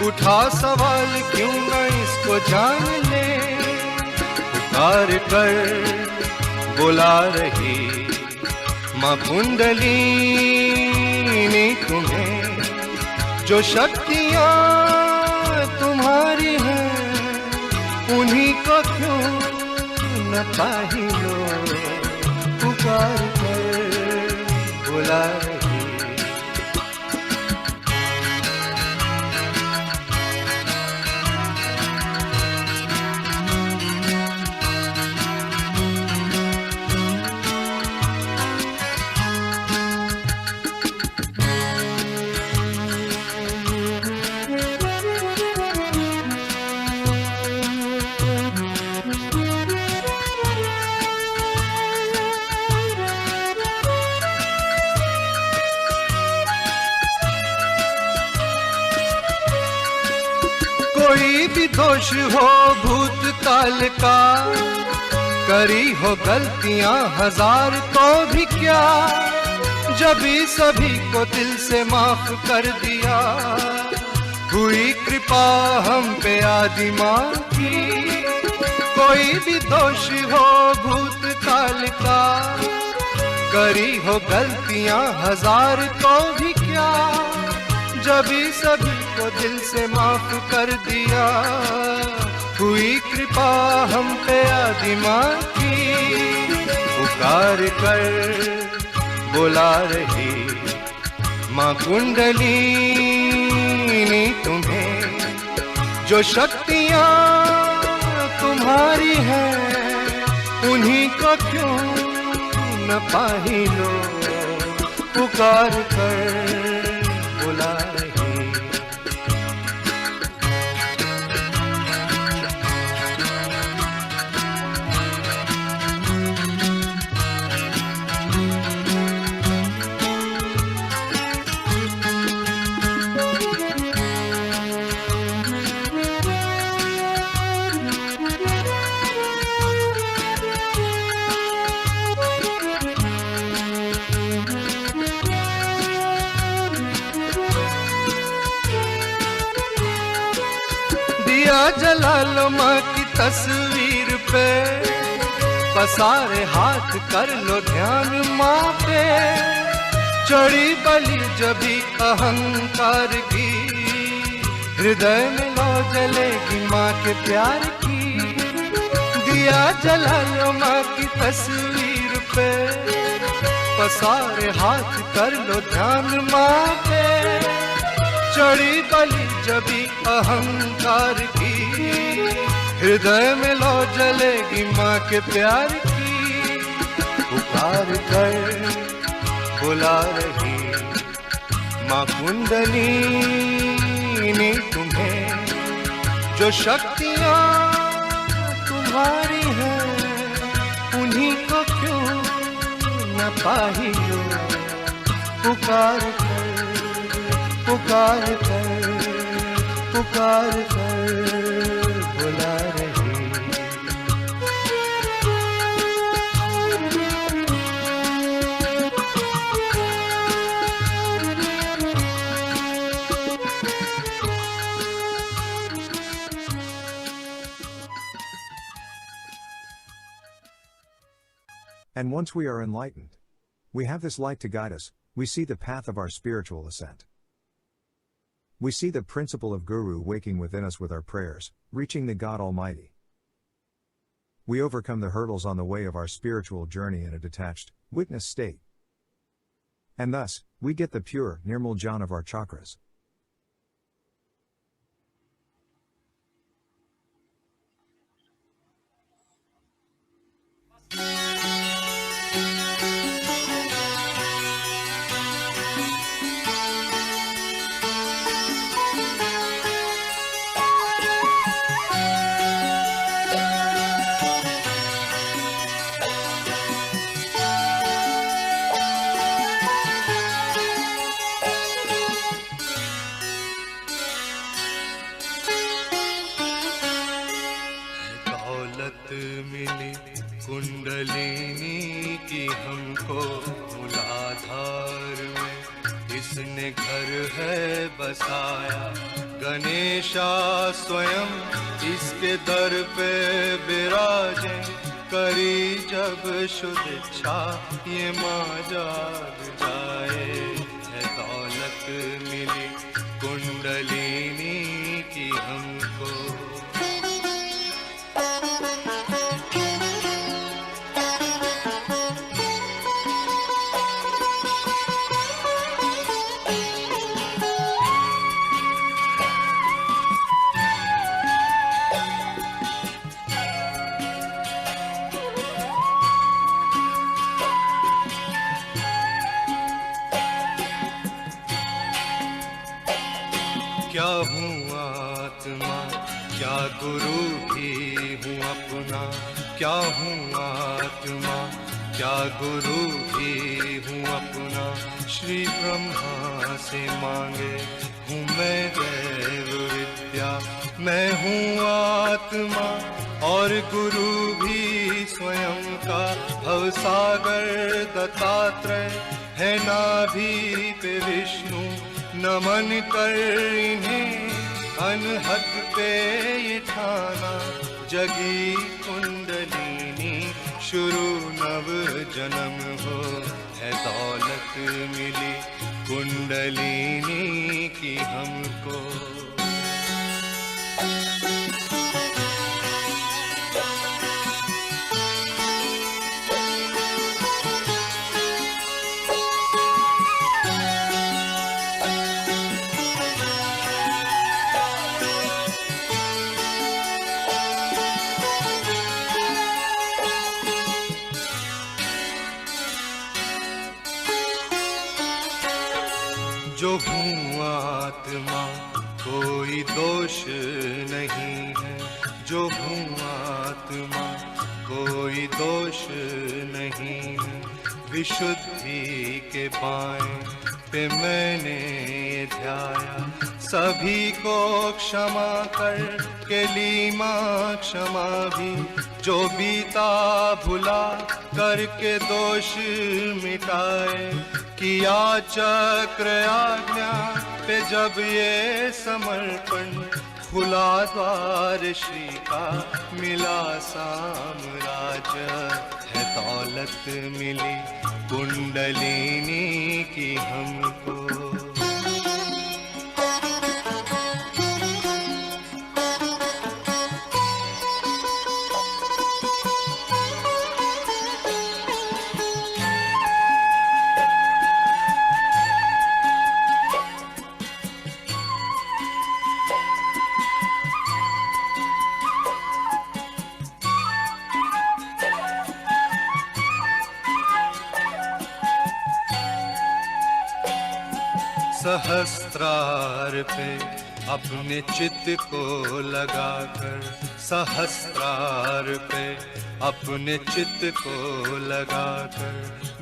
[SPEAKER 3] उठा सवाल क्यों न इसको जान ले। पुकार कर बुला रही माँ कुंडलिनी तुम्हें, जो शक्तियाँ तुम्हारी हैं उन्हीं को क्यों न पाही लो। पुकार कर बुला रही। कोई भी दोष हो भूतकाल का, करी हो गलतियां हजार तो भी क्या, जब ही सभी को दिल से माफ कर दिया। हुई कृपा हम पे आदि माँ की। कोई भी दोष हो भूतकाल का, करी हो गलतियां हजार तो भी क्या, जब ही सभी को दिल से माफ कर दिया। हुई कृपा हम पे आदि माँ की। पुकार कर बुला रही माँ कुंडलिनी तुम्हें, जो शक्तियाँ तुम्हारी हैं उन्हीं को क्यों न पाही लो। पुकार कर बुला रही। जला लो माँ की तस्वीर पे, पसारे हाथ कर लो ध्यान माँ पे। चढ़ी बलि जभी अहंकार की, हृदय में लो जलेगी माँ के प्यार की। दिया जला लो माँ की तस्वीर पे, पसारे हाथ कर लो ध्यान माँ पे, चढ़ी बलि जबी अहंकार की, हृदय में लो जलेगी माँ के प्यार की। पुकार कर बुला रही माँ कुंडलिनी तुम्हें, जो शक्तियाँ तुम्हारी हैं उन्हीं को क्यों न पाहियो। पुकार कर पुकार कर पुकार कर बुला रही।
[SPEAKER 4] And once we are enlightened, we have this light to guide us, we see the path of our spiritual ascent. We see the principle of Guru waking within us with our prayers, reaching the God Almighty. We overcome the hurdles on the way of our spiritual journey in a detached, witness state. And thus, we get the pure, Nirmal Jhan of our chakras.
[SPEAKER 3] मिली कुंडलिनी की हमको मूलाधार में, इसने घर है बसाया गणेशा स्वयं, इसके दर पे विराजे, करी जब शुद्ध इच्छा ये माँ जाग जाए। है दौलत मिली कुंडलिनी की हमको। क्या हूँ आत्मा, क्या गुरु भी हूँ अपना, क्या हूँ आत्मा, क्या गुरु भी हूँ अपना, श्री ब्रह्मा से मांगे हूँ मैं दैव विद्या। मैं हूँ आत्मा और गुरु भी स्वयं का, भवसागर दत्तात्रेय है नाभि पे विष्णु, नमन कर इन्हें अनहद पे ये ठाना, जगी कुंडलिनी शुरू नव जन्म हो। है दौलत मिली कुंडलिनी की हमको। जो हूँ आत्मा कोई दोष नहीं है, जो हूँ आत्मा कोई दोष नहीं है, विशुद्धि के बाएं पे मैंने ये ध्याया, सभी को क्षमा कर के ली माँ क्षमा भी, जो बीता भुला करके दोष मिटाए, किया चक्र आज्ञा पे जब ये समर्पण, खुला द्वार श्री का मिला साम्राज्य। है दौलत मिली कुंडलिनी की हमको। सहस्त्रार पे अपने चित्त को लगाकर, सहस्त्रार पे अपने चित्त को लगाकर,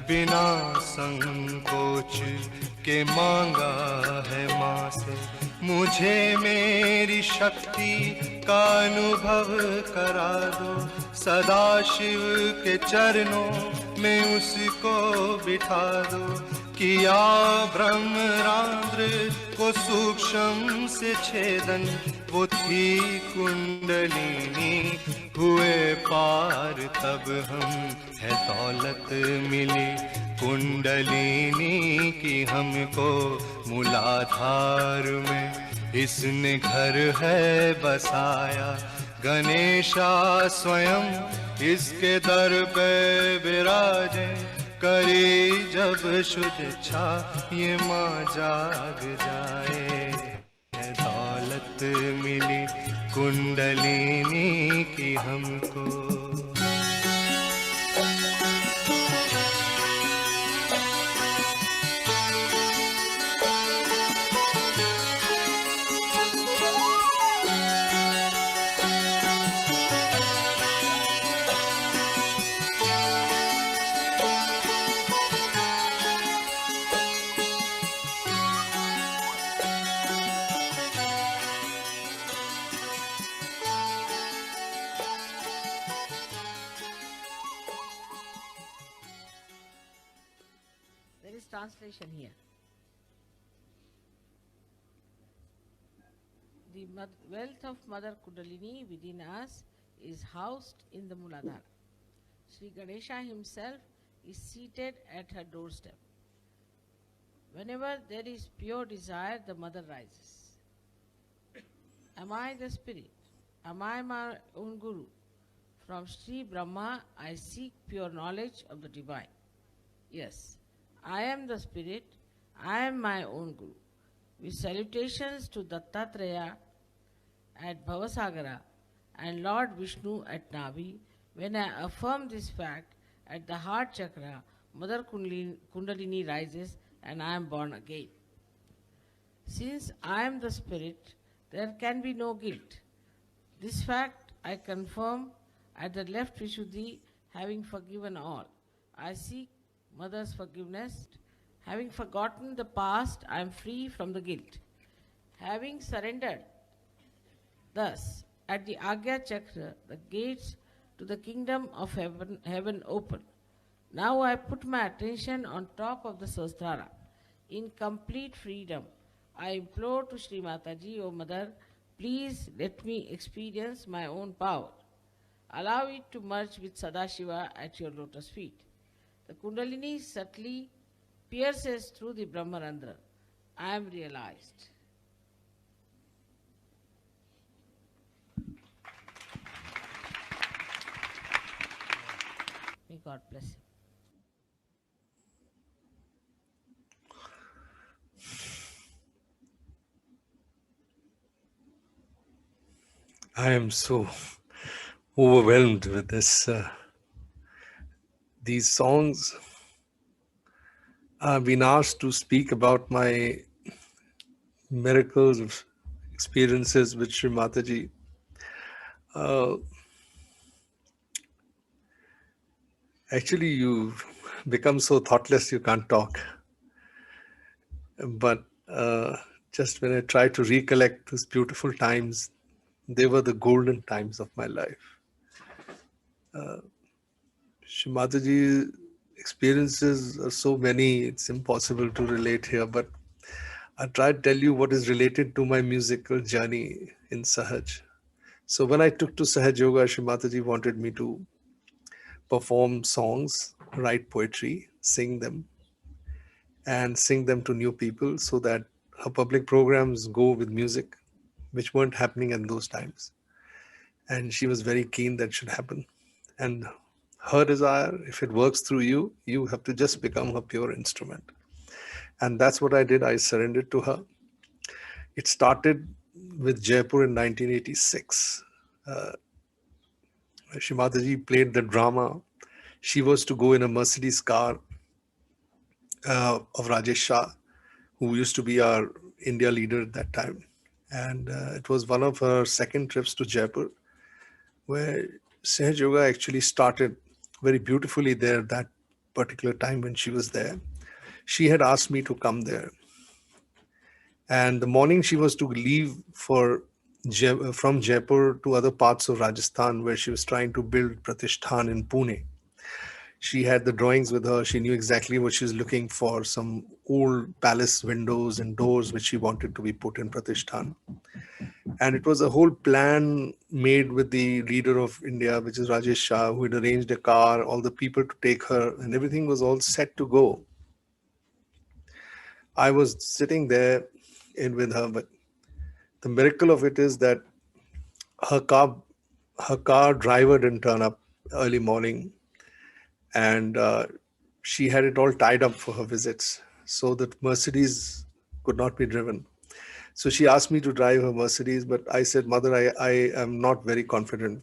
[SPEAKER 3] बिना संकोच के मांगा है माँ से, मुझे मेरी शक्ति का अनुभव करा दो। सदा शिव के चरणों में उसको बिठा दो। किया ब्रह्मरांद्र को सूक्ष्म से छेदन, वो थी कुंडलिनी, हुए पार तब हम है दौलत मिली। कुंडलिनी की हमको मूलाधार में, इसने घर है बसाया गणेशा स्वयं, इसके दर पे विराजे, करी जब शुद्ध इच्छा ये माँ जाग जाए। है दौलत मिली कुंडलिनी की हमको।
[SPEAKER 5] Translation here. The wealth of Mother Kundalini within us is housed in the Muladhara. Sri Ganesha himself is seated at her doorstep. Whenever there is pure desire, the Mother rises. Am I the Spirit? Am I my own Guru? From Sri Brahma I seek pure knowledge of the Divine. Yes, I am the Spirit, I am my own Guru. With salutations to Dattatreya at Bhavasagara and Lord Vishnu at Navi, when I affirm this fact, at the heart chakra, Mother Kundalini rises and I am born again. Since I am the Spirit, there can be no guilt. This fact I confirm at the left Vishuddhi, having forgiven all. I seek Mother's forgiveness. Having forgotten the past, I am free from the guilt. Having surrendered, thus, at the Agya Chakra, the gates to the kingdom of heaven open. Now I put my attention on top of the Sahasrara. In complete freedom, I implore to Shree Mataji, O Mother, please let me experience my own power. Allow it to merge with Sadashiva at your lotus feet. The Kundalini subtly pierces through the Brahmarandra. I am realized. May God bless you.
[SPEAKER 2] I am so overwhelmed with this. These songs. I've been asked to speak about my miracles of experiences with Shree Mataji. Actually, you become so thoughtless you can't talk. But just when I try to recollect those beautiful times, they were the golden times of my life. Shree Mataji's experiences are so many, it's impossible to relate here, but I'll try to tell you what is related to my musical journey in Sahaj. So when I took to Sahaja Yoga, Shree Mataji wanted me to perform songs, write poetry, sing them, and sing them to new people so that her public programs go with music, which weren't happening in those times. And she was very keen that should happen. And her desire, if it works through you, you have to just become her pure instrument. And that's what I did. I surrendered to her. It started with Jaipur in 1986. Shree Mataji played the drama. She was to go in a Mercedes car of Rajesh Shah, who used to be our India leader at that time. And it was one of her second trips to Jaipur, where Sahaja Yoga actually started very beautifully there that particular time when she was there. She had asked me to come there. And the morning she was to leave from Jaipur to other parts of Rajasthan, where she was trying to build Pratishthan in Pune. She had the drawings with her. She knew exactly what she was looking for, some old palace windows and doors which she wanted to be put in Pratishthan. And it was a whole plan made with the leader of India, which is Rajesh Shah, who had arranged a car, all the people to take her, and everything was all set to go. I was sitting there in with her, but the miracle of it is that her car driver didn't turn up early morning, and she had it all tied up for her visits, so that Mercedes could not be driven. So she asked me to drive her Mercedes, but I said, Mother, I am not very confident.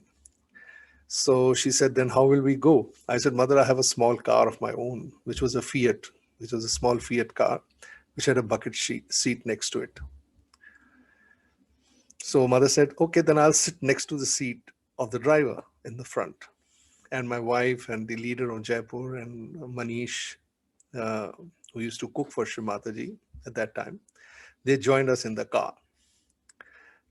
[SPEAKER 2] So she said, then how will we go? I said, Mother, I have a small car of my own, which was a Fiat, which was a small Fiat car, which had a bucket seat next to it. So Mother said, okay, then I'll sit next to the seat of the driver in the front. And my wife and the leader of Jaipur and Manish, who used to cook for Shree Mataji at that time, they joined us in the car.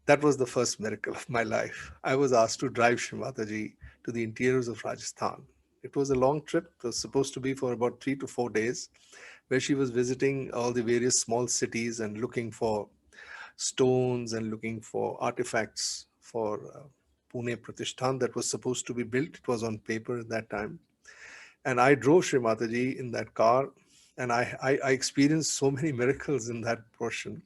[SPEAKER 2] That was the first miracle of my life. I was asked to drive Shree Mataji to the interiors of Rajasthan. It was a long trip. It was supposed to be for about 3 to 4 days, where she was visiting all the various small cities and looking for stones and looking for artifacts for Pune Pratishthan that was supposed to be built. It was on paper at that time. And I drove Shree Mataji in that car, and I experienced so many miracles in that portion.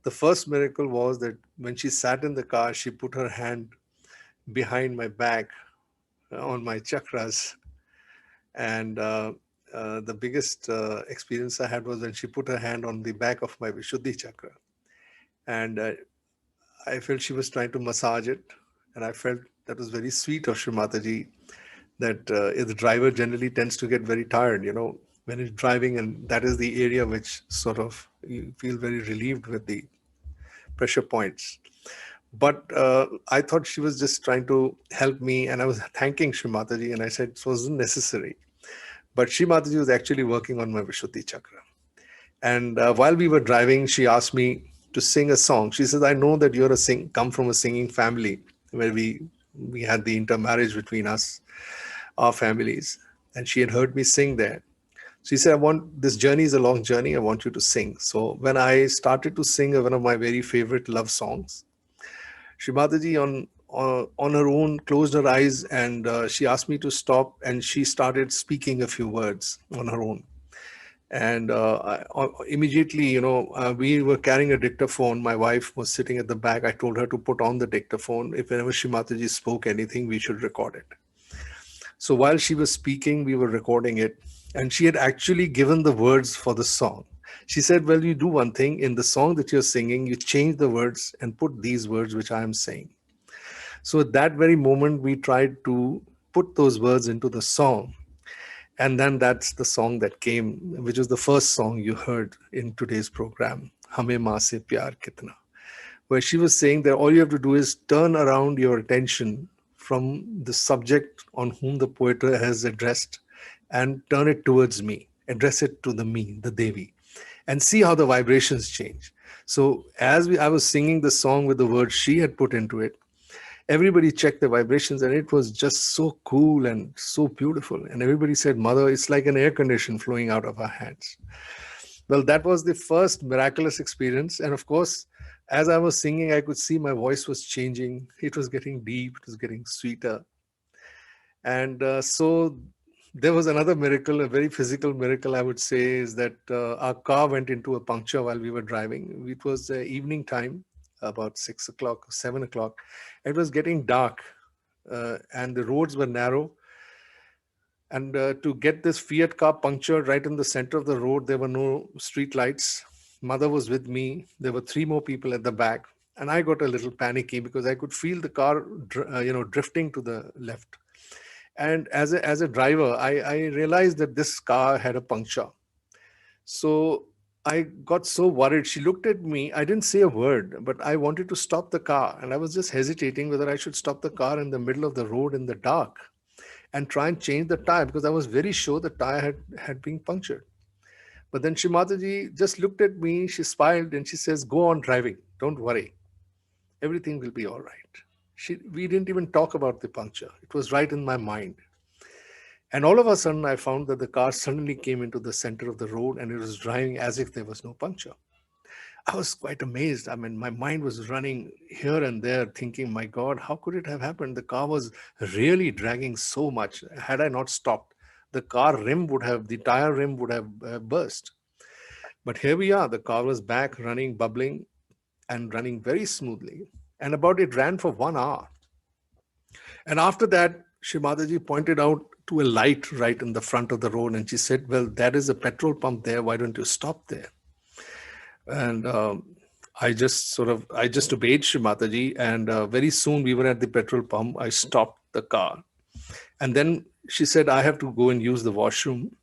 [SPEAKER 2] The first miracle was that when she sat in the car, she put her hand behind my back on my chakras. And the biggest experience I had was when she put her hand on the back of my Vishuddhi chakra. And I felt she was trying to massage it. And I felt that was very sweet of Shree Mataji, that the driver generally tends to get very tired, when he's driving, and that is the area which sort of you feel very relieved with the pressure points. But I thought she was just trying to help me, and I was thanking Shree Mataji, and I said it wasn't necessary. But Shree Mataji was actually working on my Vishuddhi chakra. And while we were driving, she asked me to sing a song. She says, I know that you're come from a singing family, where we had the intermarriage between us, our families. And she had heard me sing there. She said, this journey is a long journey. I want you to sing. So when I started to sing one of my very favorite love songs, Shree Mataji on her own closed her eyes, and she asked me to stop, and she started speaking a few words on her own. And immediately, we were carrying a dictaphone. My wife was sitting at the back. I told her to put on the dictaphone. If whenever Shree Mataji spoke anything, we should record it. So while she was speaking, we were recording it. And she had actually given the words for the song. She said, well, you do one thing. In the song that you're singing, you change the words and put these words which I am saying. So at that very moment, we tried to put those words into the song. And then that's the song that came, which was the first song you heard in today's program, Hame Maa Se Pyar Kitna, where she was saying that all you have to do is turn around your attention from the subject on whom the poet has addressed and turn it towards me, address it to the me, the Devi, and see how the vibrations change. So as I was singing the song with the words she had put into it, everybody checked the vibrations, and it was just so cool and so beautiful. And everybody said, Mother, it's like an air condition flowing out of our hands. Well, that was the first miraculous experience. And of course, as I was singing, I could see my voice was changing. It was getting deep. It was getting sweeter. And so there was another miracle, a very physical miracle, I would say, is that our car went into a puncture while we were driving. It was evening time, about 6 o'clock, 7 o'clock. It was getting dark and the roads were narrow. And to get this Fiat car punctured right in the center of the road, there were no street lights. Mother was with me. There were 3 more people at the back. And I got a little panicky because I could feel the car, drifting to the left. And as a driver, I realized that this car had a puncture. So I got so worried. She looked at me. I didn't say a word, but I wanted to stop the car. And I was just hesitating whether I should stop the car in the middle of the road in the dark and try and change the tire, because I was very sure the tire had been punctured. But then Shree Mataji just looked at me, she smiled, and she says, "Go on driving. Don't worry. Everything will be all right." We didn't even talk about the puncture. It was right in my mind. And all of a sudden, I found that the car suddenly came into the center of the road and it was driving as if there was no puncture. I was quite amazed. I mean, my mind was running here and there, thinking, my God, how could it have happened? The car was really dragging so much. Had I not stopped, the tire rim would have burst. But here we are. The car was back running, bubbling, and running very smoothly. And it ran for 1 hour. And after that, Shree Mataji pointed out to a light right in the front of the road, and she said, "Well, that is a petrol pump there. Why don't you stop there?" And I just obeyed Shree Mataji, and very soon we were at the petrol pump. I stopped the car, and then she said, "I have to go and use the washroom.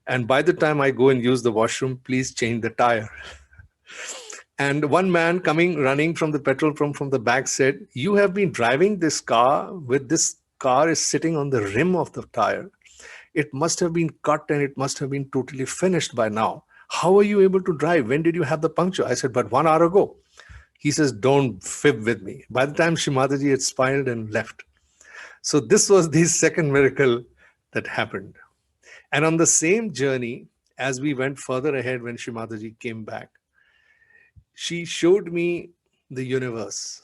[SPEAKER 2] And by the time I go and use the washroom, please change the tire." And one man coming running from the petrol pump from the back said, "You have been driving this car with this car is sitting on the rim of the tire. It must have been cut and it must have been totally finished by now. How are you able to drive? When did you have the puncture?" I said, "But 1 hour ago." He says, "Don't fib with me." By the time Shree Mataji had smiled and left. So this was the second miracle that happened. And on the same journey, as we went further ahead, when Shree Mataji came back, she showed me the universe.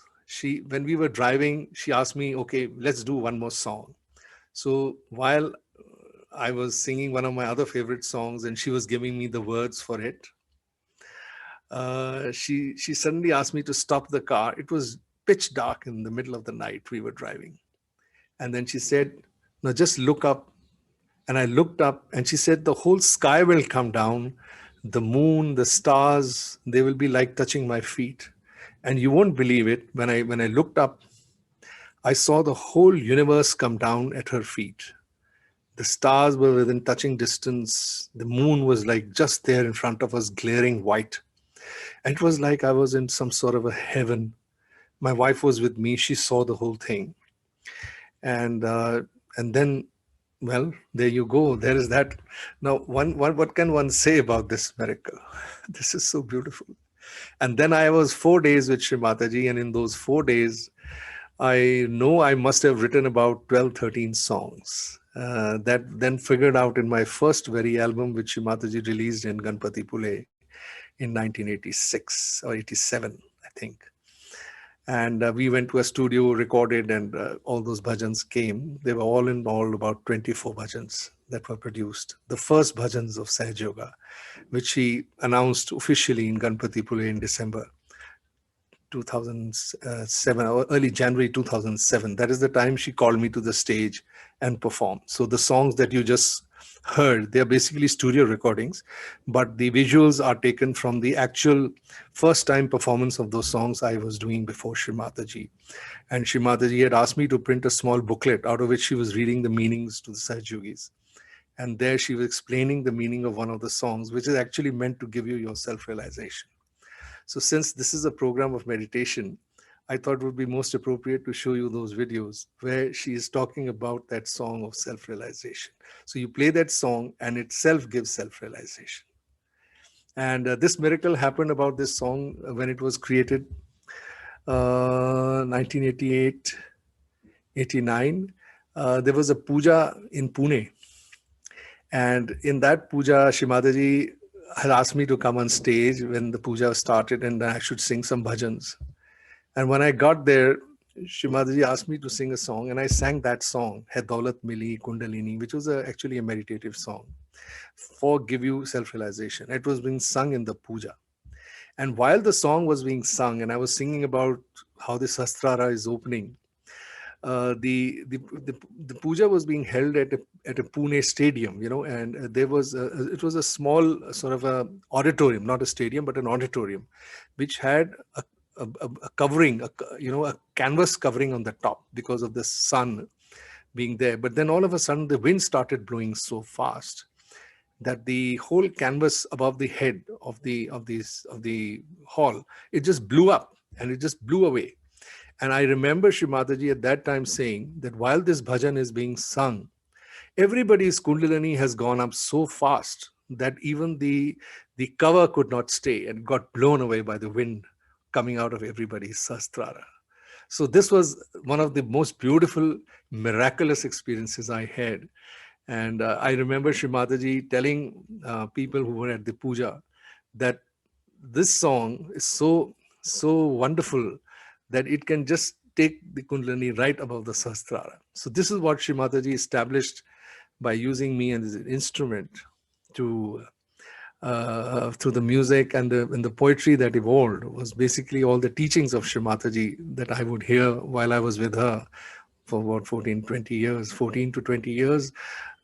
[SPEAKER 2] When we were driving, she asked me, "Okay, let's do one more song." So while I was singing one of my other favorite songs and she was giving me the words for it, she suddenly asked me to stop the car. It was pitch dark in the middle of the night. We were driving. And then she said, "Now just look up." And I looked up and she said, "The whole sky will come down. The moon, the stars, they will be like touching my feet. And you won't believe it. When I looked up, I saw the whole universe come down at her feet. The stars were within touching distance. The moon was like just there in front of us, glaring white. And it was like I was in some sort of a heaven. My wife was with me. She saw the whole thing. And then, well, there you go. There is that. Now, what can one say about this miracle? This is so beautiful. And then I was 4 days with Shree Mataji, and in those 4 days, I know I must have written about 12, 13 songs. That then figured out in my first very album, which Shree Mataji released in Ganpati Pule in 1986 or 87, I think. And we went to a studio, recorded, and all those bhajans came. They were all in all about 24 bhajans that were produced. The first bhajans of Sahaja Yoga, which he announced officially in Ganpati Pule in December 2007 or early January 2007. That is the time she called me to the stage and performed. So the songs that you just heard, they are basically studio recordings, but the visuals are taken from the actual first time performance of those songs I was doing before Shree Mataji. And Shree Mataji had asked me to print a small booklet out of which she was reading the meanings to the Sahaja Yogis. And there she was explaining the meaning of one of the songs, which is actually meant to give you your self-realization. So since this is a program of meditation, I thought it would be most appropriate to show you those videos where she is talking about that song of self-realization. So you play that song and itself gives self-realization. And this miracle happened about this song when it was created, 1988, 89. There was a puja in Pune. And in that puja, Shree Mataji had asked me to come on stage when the puja started and I should sing some bhajans. And when I got there, Shree Mataji asked me to sing a song, and I sang that song, Hai Daulat Mili Kundalini, which was actually a meditative song for give you self-realization. It was being sung in the puja. And while the song was being sung, and I was singing about how the Sastrara is opening, the puja was being held at a Pune stadium, and it was a small sort of a auditorium, not a stadium, but an auditorium, which had a covering, a canvas covering on the top because of the sun being there. But then all of a sudden the wind started blowing so fast. that the whole canvas above the head of the hall, it just blew up and it just blew away. And I remember Shree Mataji at that time saying that while this bhajan is being sung, everybody's kundalini has gone up so fast that even the cover could not stay and got blown away by the wind coming out of everybody's sastrara. So this was one of the most beautiful, miraculous experiences I had. And I remember Sri Mataji telling people who were at the puja that this song is so wonderful that it can just take the kundalini right above the sahasrara. So this is what Sri Mataji established by using me as an instrument to through the music and the poetry that evolved was basically all the teachings of Sri Mataji that I would hear while I was with her for about 14 to 20 years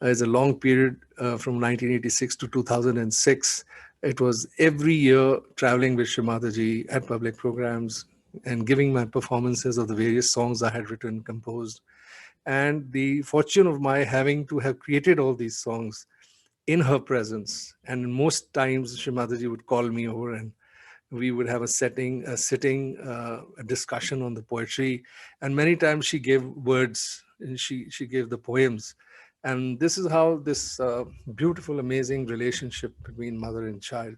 [SPEAKER 2] is a long period from 1986 to 2006. It was every year traveling with Sri Mataji at public programs and giving my performances of the various songs I had written, composed. And the fortune of my having to have created all these songs in her presence. And most times, Sri Mataji would call me over and we would have a discussion on the poetry. And many times she gave words and she gave the poems. And this is how this beautiful, amazing relationship between mother and child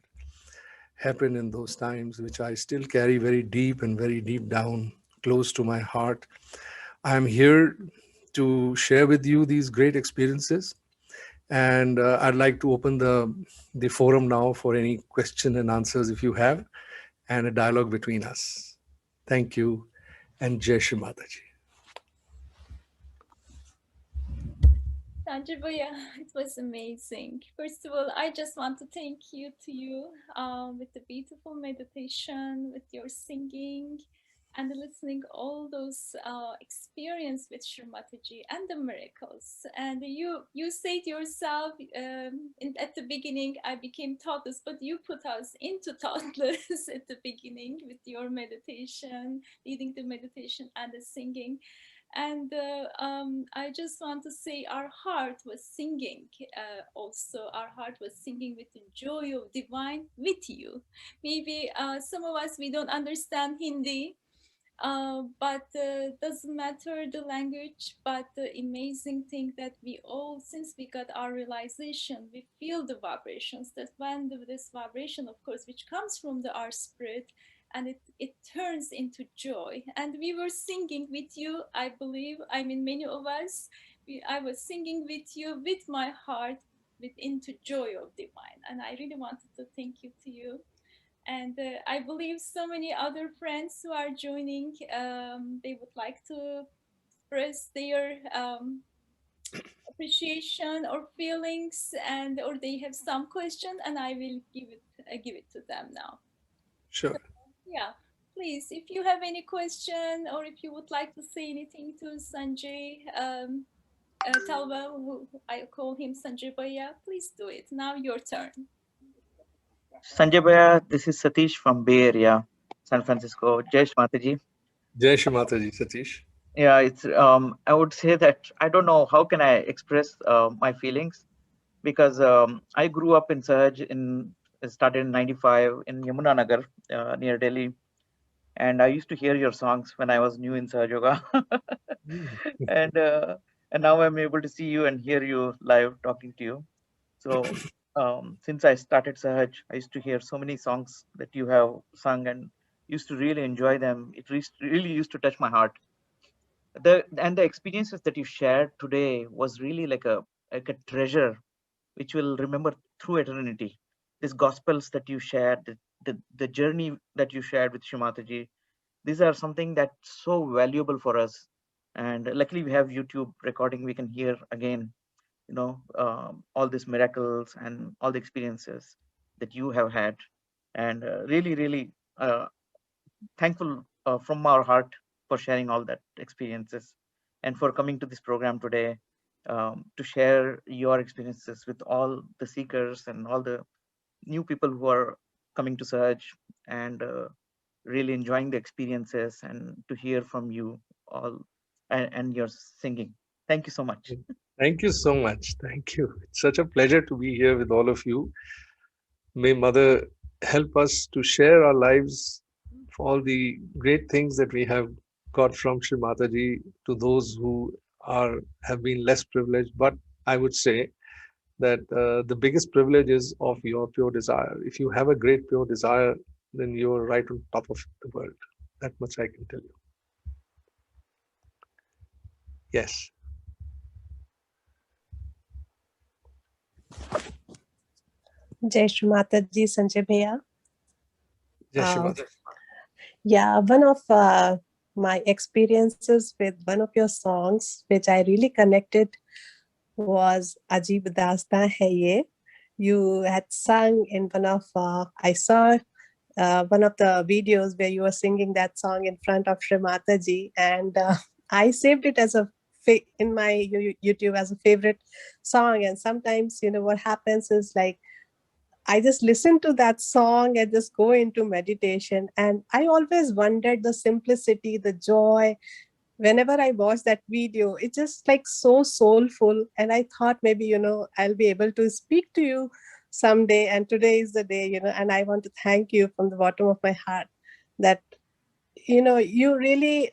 [SPEAKER 2] happened in those times, which I still carry very deep down, close to my heart. I'm here to share with you these great experiences. And I'd like to open the forum now for any question and answers if you have, and a dialogue between us. Thank you, and Jai Shri Mataji.
[SPEAKER 1] Sanjay Bhaiya, it was amazing. First of all, I just want to thank you to you with the beautiful meditation, with your singing, and listening all those experience with Sri Mataji and the miracles. And you said yourself at the beginning, I became thoughtless, but you put us into thoughtless at the beginning with your meditation, leading the meditation and the singing. And I just want to say our heart was singing also. Our heart was singing with the joy of divine with you. Maybe some of us, we don't understand Hindi, but doesn't matter the language, but the amazing thing that we all, since we got our realization, we feel the vibrations, that when this vibration, of course, which comes from our spirit, and it turns into joy. And we were singing with you, I believe, I mean, many of us, I was singing with you, with my heart, with into joy of divine. And I really wanted to thank you to you. And I believe so many other friends who are joining, they would like to express their appreciation or feelings, and or they have some question, and I will give it to them now.
[SPEAKER 2] Sure.
[SPEAKER 1] Yeah, please, if you have any question or if you would like to say anything to Sanjay Talwar, who I call him Sanjay Bhaiya, please do it. Now your turn.
[SPEAKER 6] Sanjay Bhaiya, this is Satish from Bay Area, San Francisco. Jai Shri Mataji.
[SPEAKER 2] Jai Shri Mataji, Satish.
[SPEAKER 6] Yeah, it's I would say that I don't know how can I express my feelings, because I grew up in Sahaj started in '95 in Yamuna Nagar near Delhi, and I used to hear your songs when I was new in Sahaj Yoga, and now I'm able to see you and hear you live talking to you. So since I started Sahaj, I used to hear so many songs that you have sung and used to really enjoy them. It really used to touch my heart. The experiences that you shared today was really like a treasure which will remember through eternity. These gospels that you shared, the journey that you shared with Shri Mataji, these are something that's so valuable for us. And luckily we have YouTube recording, we can hear again, all these miracles and all the experiences that you have had. And really thankful from our heart for sharing all that experiences and for coming to this program today, to share your experiences with all the seekers and all the new people who are coming to Sahaj, and really enjoying the experiences and to hear from you all, and your singing. Thank you so much.
[SPEAKER 2] Thank you so much. Thank you. It's such a pleasure to be here with all of you. May Mother help us to share our lives, for all the great things that we have got from Shree Mataji, to those who are have been less privileged. But I would say that the biggest privilege is of your pure desire. If you have a great pure desire, then you're right on top of the world. That much I can tell you. Yes.
[SPEAKER 7] Jai Shri Mataji, Sanjay Bhaiya.
[SPEAKER 2] Jai Shri Mataji.
[SPEAKER 7] Yeah, one of my experiences with one of your songs, which I really connected, was Ajeeb Dastan Hai Ye. You had sung in one of, I saw one of the videos where you were singing that song in front of Shree Mataji, and I saved it as a in my YouTube as a favorite song. And sometimes, what happens is like, I just listen to that song and just go into meditation. And I always wondered the simplicity, the joy. Whenever I watch that video, it's just like so soulful. And I thought maybe, I'll be able to speak to you someday. And today is the day, and I want to thank you from the bottom of my heart that, you really,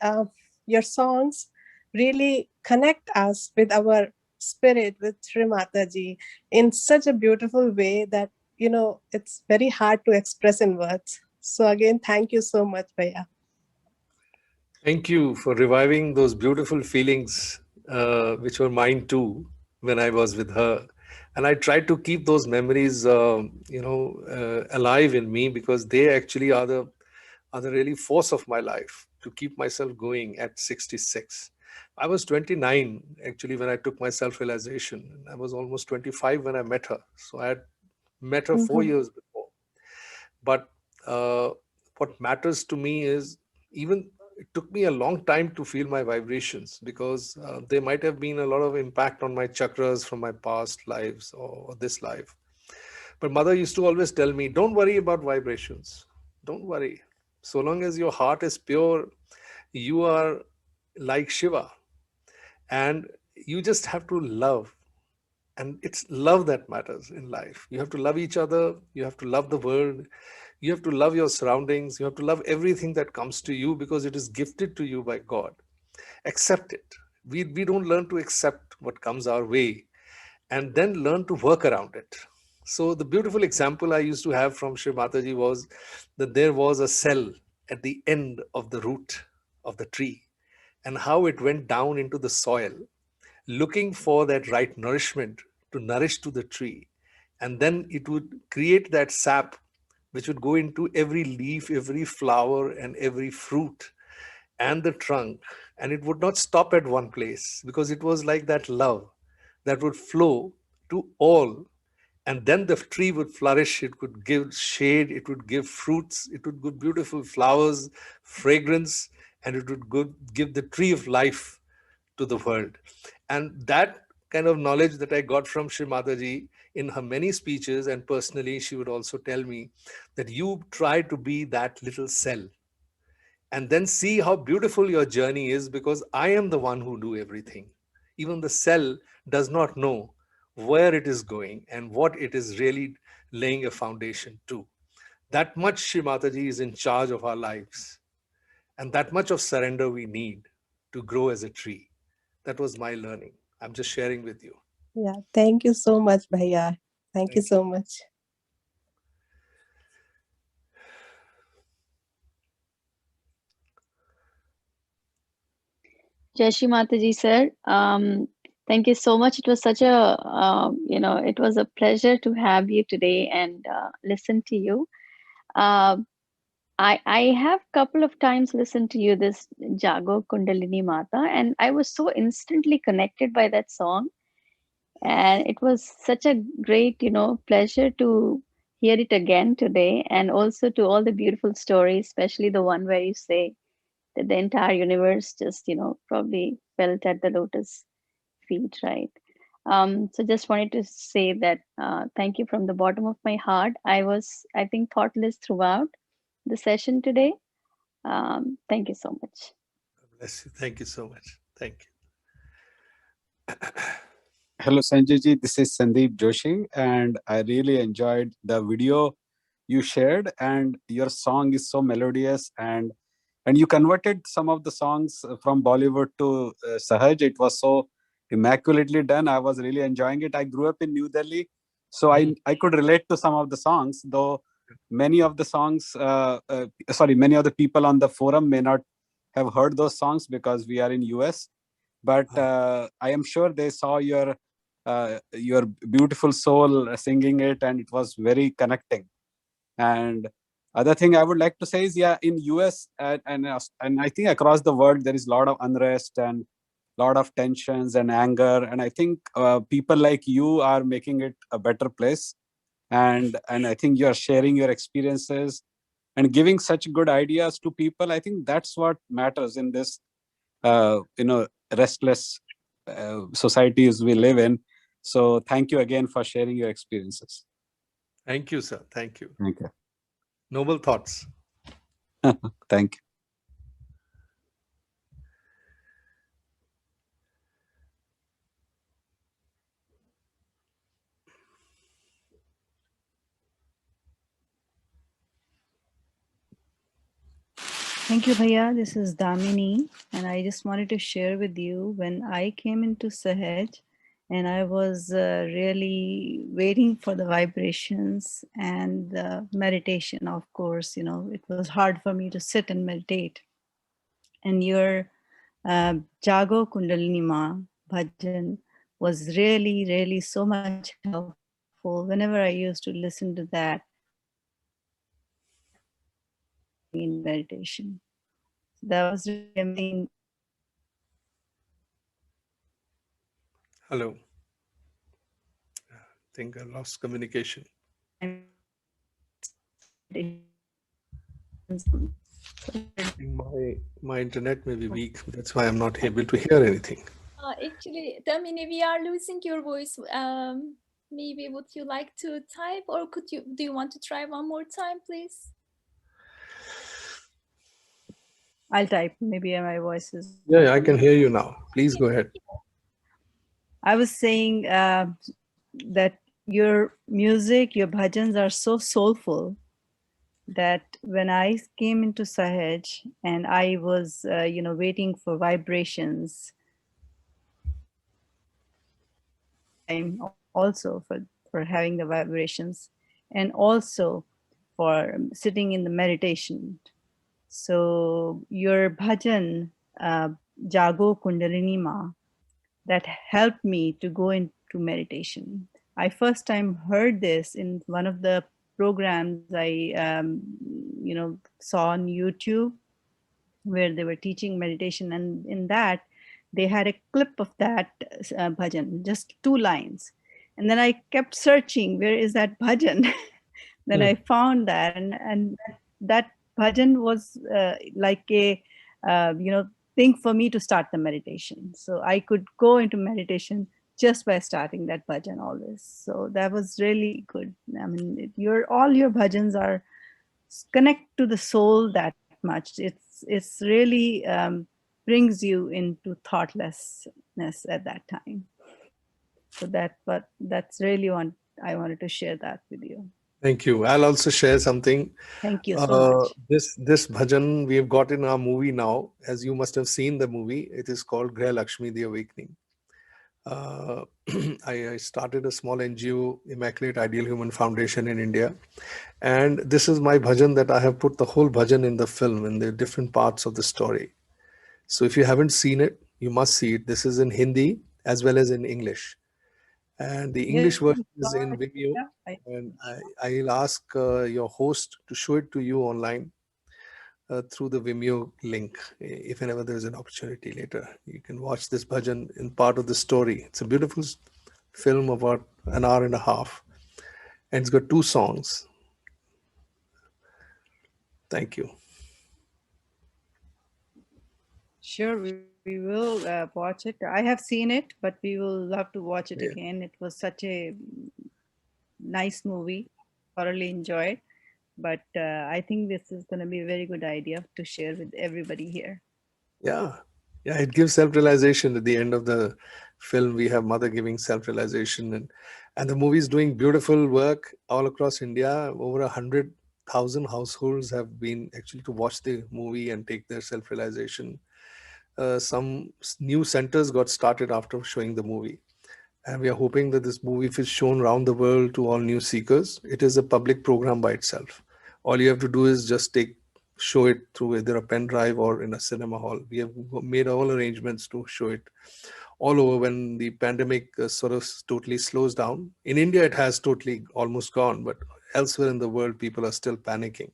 [SPEAKER 7] your songs really connect us with our spirit, with Shree Mataji in such a beautiful way that it's very hard to express in words. So again, thank you so much, Bhaiya.
[SPEAKER 2] Thank you for reviving those beautiful feelings, which were mine too, when I was with her. And I tried to keep those memories, alive in me, because they actually are the really force of my life to keep myself going at 66. I was 29 actually when I took my self-realization. I was almost 25 when I met her. So I had met her 4 years before. But what matters to me is, even it took me a long time to feel my vibrations, because there might have been a lot of impact on my chakras from my past lives or this life. But Mother used to always tell me, don't worry about vibrations. Don't worry. So long as your heart is pure, you are like Shiva. And you just have to love. And it's love that matters in life. You have to love each other. You have to love the world. You have to love your surroundings. You have to love everything that comes to you, because it is gifted to you by God. Accept it. We don't learn to accept what comes our way and then learn to work around it. So the beautiful example I used to have from Shree Mataji was that there was a cell at the end of the root of the tree, and how it went down into the soil, looking for that right nourishment to nourish to the tree. And then it would create that sap, which would go into every leaf, every flower, and every fruit, and the trunk. And it would not stop at one place, because it was like that love that would flow to all. And then the tree would flourish. It would give shade, it would give fruits, it would give beautiful flowers, fragrance, and it would give the tree of life to the world. And that kind of knowledge that I got from Shree Mataji in her many speeches, and personally, she would also tell me that you try to be that little cell, and then see how beautiful your journey is, because I am the one who do everything. Even the cell does not know where it is going and what it is really laying a foundation to. That much Shree Mataji is in charge of our lives, and that much of surrender we need to grow as a tree. That was my learning. I'm just sharing with you.
[SPEAKER 7] Yeah, thank you so much, Bhaiya. Thank you so much.
[SPEAKER 8] Jai Shri Mataji, sir. Thank you so much. It was such a, it was a pleasure to have you today and listen to you. I have couple of times listened to you, this Jago Kundalini Mata, and I was so instantly connected by that song. And it was such a great, pleasure to hear it again today, and also to all the beautiful stories, especially the one where you say that the entire universe just, probably felt at the lotus feet, right? So just wanted to say that thank you from the bottom of my heart. I was, I think, thoughtless throughout the session today. Thank you so much.
[SPEAKER 2] Bless you. Thank you so much. Thank you.
[SPEAKER 9] Hello, Sanjay ji. This is Sandeep Joshi, and I really enjoyed the video you shared. And your song is so melodious, and you converted some of the songs from Bollywood to Sahaj. It was so immaculately done. I was really enjoying it. I grew up in New Delhi, so I could relate to some of the songs, though many of the songs, many of the people on the forum may not have heard those songs because we are in US. But I am sure they saw your beautiful soul singing it, and it was very connecting. And other thing I would like to say is, yeah, in US and I think across the world there is a lot of unrest and lot of tensions and anger, and I think people like you are making it a better place. And I think you are sharing your experiences and giving such good ideas to people. I think that's what matters in this restless societies we live in. So thank you again for sharing your experiences.
[SPEAKER 2] Thank you, sir. Thank you.
[SPEAKER 9] Thank you.
[SPEAKER 2] Noble thoughts.
[SPEAKER 9] Thank you.
[SPEAKER 10] Thank you, Bhaiya. This is Damini, and I just wanted to share with you when I came into Sahaj, and I was really waiting for the vibrations and the meditation. Of course, it was hard for me to sit and meditate. And your Jago Kundalini Ma bhajan was really, really so much helpful. Whenever I used to listen to that, in meditation. That was really amazing.
[SPEAKER 2] Hello. I think I lost communication. My internet may be weak. That's why I'm not able to hear anything.
[SPEAKER 1] Actually, Damini, we are losing your voice. Maybe would you like to type, or do you want to try one more time, please?
[SPEAKER 10] I'll type. Maybe my voice is.
[SPEAKER 2] Yeah, I can hear you now. Please go ahead.
[SPEAKER 10] I was saying that your music, your bhajans are so soulful that when I came into Sahaj and I was, waiting for vibrations, I'm also for having the vibrations, and also for sitting in the meditation. So your bhajan, Jago Kundalini Ma, that helped me to go into meditation. I first time heard this in one of the programs I, saw on YouTube, where they were teaching meditation, and in that they had a clip of that bhajan, just 2 lines, and then I kept searching, where is that bhajan? Then I found that, and that bhajan was like a thing for me to start the meditation. So I could go into meditation just by starting that bhajan always. So that was really good. I mean, all your bhajans are connect to the soul that much. It's really brings you into thoughtlessness at that time. So that's really I wanted to share that with you.
[SPEAKER 2] Thank you. I'll also share something.
[SPEAKER 10] Thank you so much.
[SPEAKER 2] This bhajan we have got in our movie now. As you must have seen the movie, it is called Grah Lakshmi, The Awakening. I started a small NGO, Immaculate Ideal Human Foundation in India. And this is my bhajan that I have put the whole bhajan in the film, in the different parts of the story. So if you haven't seen it, you must see it. This is in Hindi as well as in English. And the English version is in Vimeo. And I'll ask your host to show it to you online through the Vimeo link. If and ever there's an opportunity later, you can watch this bhajan in part of the story. It's a beautiful film, about an hour and a half. And it's got 2 songs. Thank you.
[SPEAKER 10] Sure, we will watch it. I have seen it, but we will love to watch it again. It was such a nice movie, thoroughly enjoyed. But I think this is going to be a very good idea to share with everybody here.
[SPEAKER 2] Yeah. Yeah, it gives self-realization. At the end of the film, we have mother giving self-realization, and the movie is doing beautiful work all across India. Over 100,000 households have been actually to watch the movie and take their self-realization. Some new centers got started after showing the movie, and we are hoping that this movie is shown around the world to all new seekers. It is a public program by itself. All you have to do is just show it through either a pen drive or in a cinema hall. We have made all arrangements to show it all over when the pandemic sort of totally slows down. In India, it has totally almost gone, but elsewhere in the world, people are still panicking.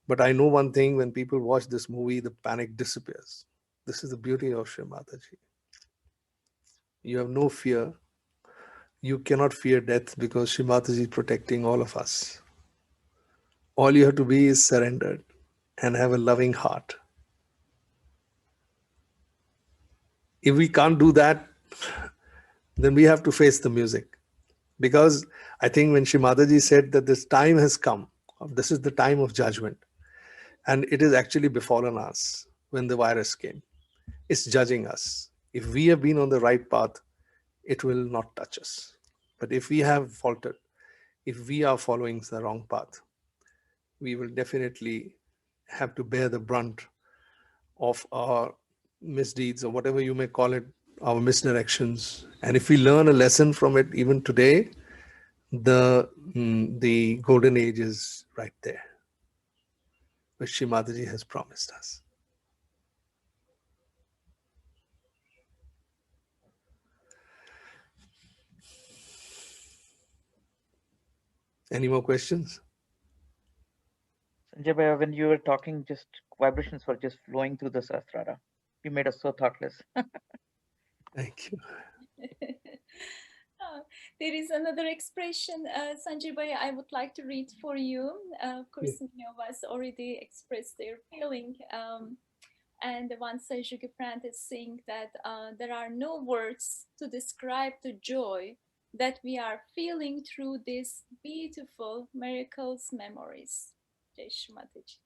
[SPEAKER 2] But I know one thing: when people watch this movie, the panic disappears. This is the beauty of Shree Mataji. You have no fear. You cannot fear death because Shree Mataji is protecting all of us. All you have to be is surrendered and have a loving heart. If we can't do that, then we have to face the music. Because I think when Shree Mataji said that this time has come, this is the time of judgment, and it is actually befallen us when the virus came. It's judging us. If we have been on the right path, it will not touch us. But if we have faltered, if we are following the wrong path, we will definitely have to bear the brunt of our misdeeds, or whatever you may call it, our misdirections. And if we learn a lesson from it even today, the golden age is right there, which Shree Mataji has promised us. Any more questions?
[SPEAKER 6] Sanjay Bhai, when you were talking, just vibrations were just flowing through the Sahasrara. You made us so thoughtless.
[SPEAKER 2] Thank you.
[SPEAKER 1] There is another expression, Sanjay Bhai, I would like to read for you. Of course, many of us already expressed their feeling. And one Sahaja Yogi friend is saying that there are no words to describe the joy that we are feeling through these beautiful miracles memories. Jai Shree Mataji.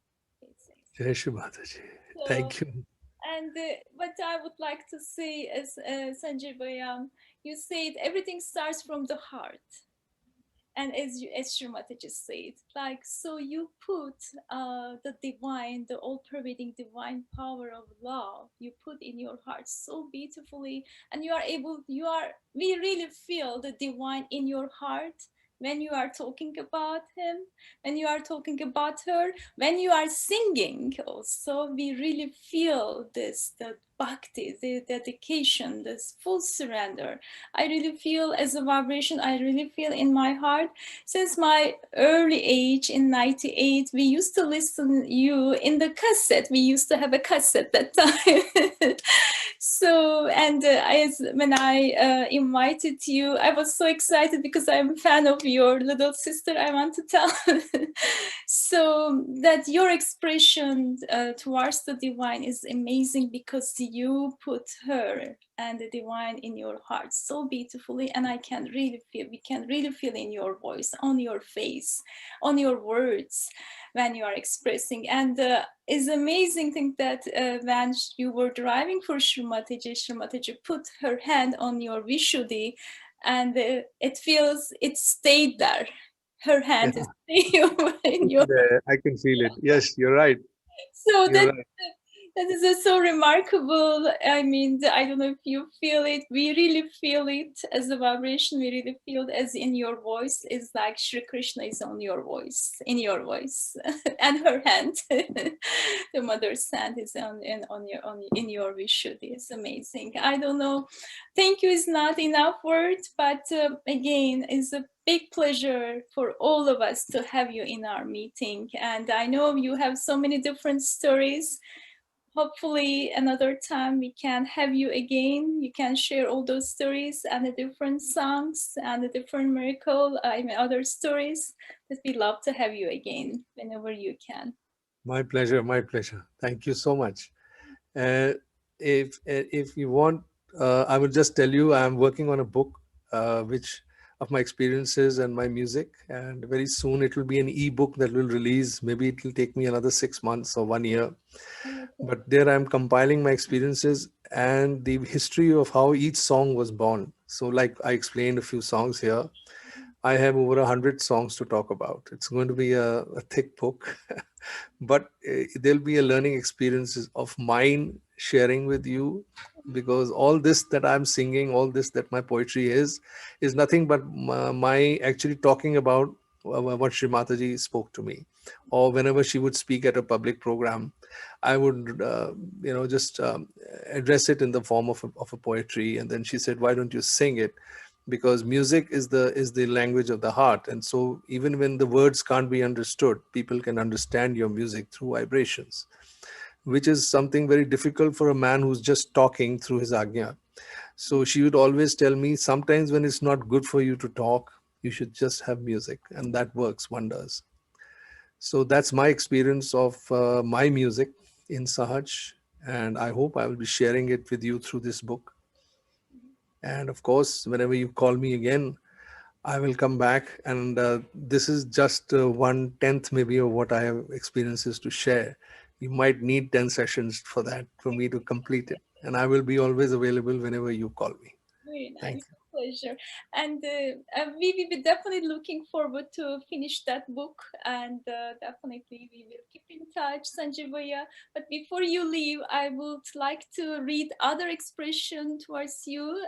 [SPEAKER 2] Jai Shree Mataji. Thank you.
[SPEAKER 1] And what I would like to say is, Sanjay Bhai, you said everything starts from the heart. And as Shree Mataji said, like, so you put the divine, the all-pervading divine power of love, you put in your heart so beautifully, and we really feel the divine in your heart when you are talking about him, when you are talking about her, when you are singing also, we really feel this, the bhakti, the dedication, this full surrender. I really feel as a vibration, I really feel in my heart. Since my early age in 98, we used to listen you in the cassette. We used to have a cassette that time. So, and when I invited you, I was so excited because I'm a fan of your little sister, I want to tell. So that your expression towards the divine is amazing because you put her and the divine in your heart so beautifully, and we can really feel in your voice, on your face, on your words when you are expressing. And it's amazing thing that when you were driving for Shree Mataji put her hand on your Vishuddhi, and it stayed there. Her hand is in your.
[SPEAKER 2] I can feel it. Yes, you're right.
[SPEAKER 1] So that is so remarkable. I mean, I don't know if you feel it. We really feel it as a vibration. We really feel it as in your voice. It's like Shri Krishna is on your voice, in your voice, and her hand, the mother's hand is in your Vishuddhi. It's amazing. I don't know. Thank you is not enough words, but again, it's a big pleasure for all of us to have you in our meeting. And I know you have so many different stories. Hopefully another time we can have you again. You can share all those stories and the different songs and the different other stories that we love to have you again whenever you can.
[SPEAKER 2] My pleasure. My pleasure. Thank you so much. If you want, I will just tell you I'm working on a book which of my experiences and my music, and very soon it will be an e-book that will release. Maybe it will take me another 6 months or 1 year, but there I'm compiling my experiences and the history of how each song was born. So like I explained a few songs here, I have over 100 songs to talk about. It's going to be a thick book, but there'll be a learning experiences of mine sharing with you, because all this that I'm singing, all this that my poetry is nothing but my actually talking about what Shree Mataji spoke to me, or whenever she would speak at a public program, I would just address it in the form of a poetry, and then she said, "Why don't you sing it?" Because music is the language of the heart, and so even when the words can't be understood, people can understand your music through vibrations, which is something very difficult for a man who's just talking through his agnya. So she would always tell me, sometimes when it's not good for you to talk, you should just have music, and that works wonders. So that's my experience of my music in Sahaj, and I hope I will be sharing it with you through this book. And of course, whenever you call me again, I will come back, and this is just 1/10 maybe of what I have experiences to share. You might need 10 sessions for that, for me to complete it. And I will be always available whenever you call me.
[SPEAKER 1] Very
[SPEAKER 2] Thank
[SPEAKER 1] nice. Pleasure. And we will be definitely looking forward to finish that book, and definitely we will keep in touch, Sanjay Bhaiya. But before you leave, I would like to read other expression towards you.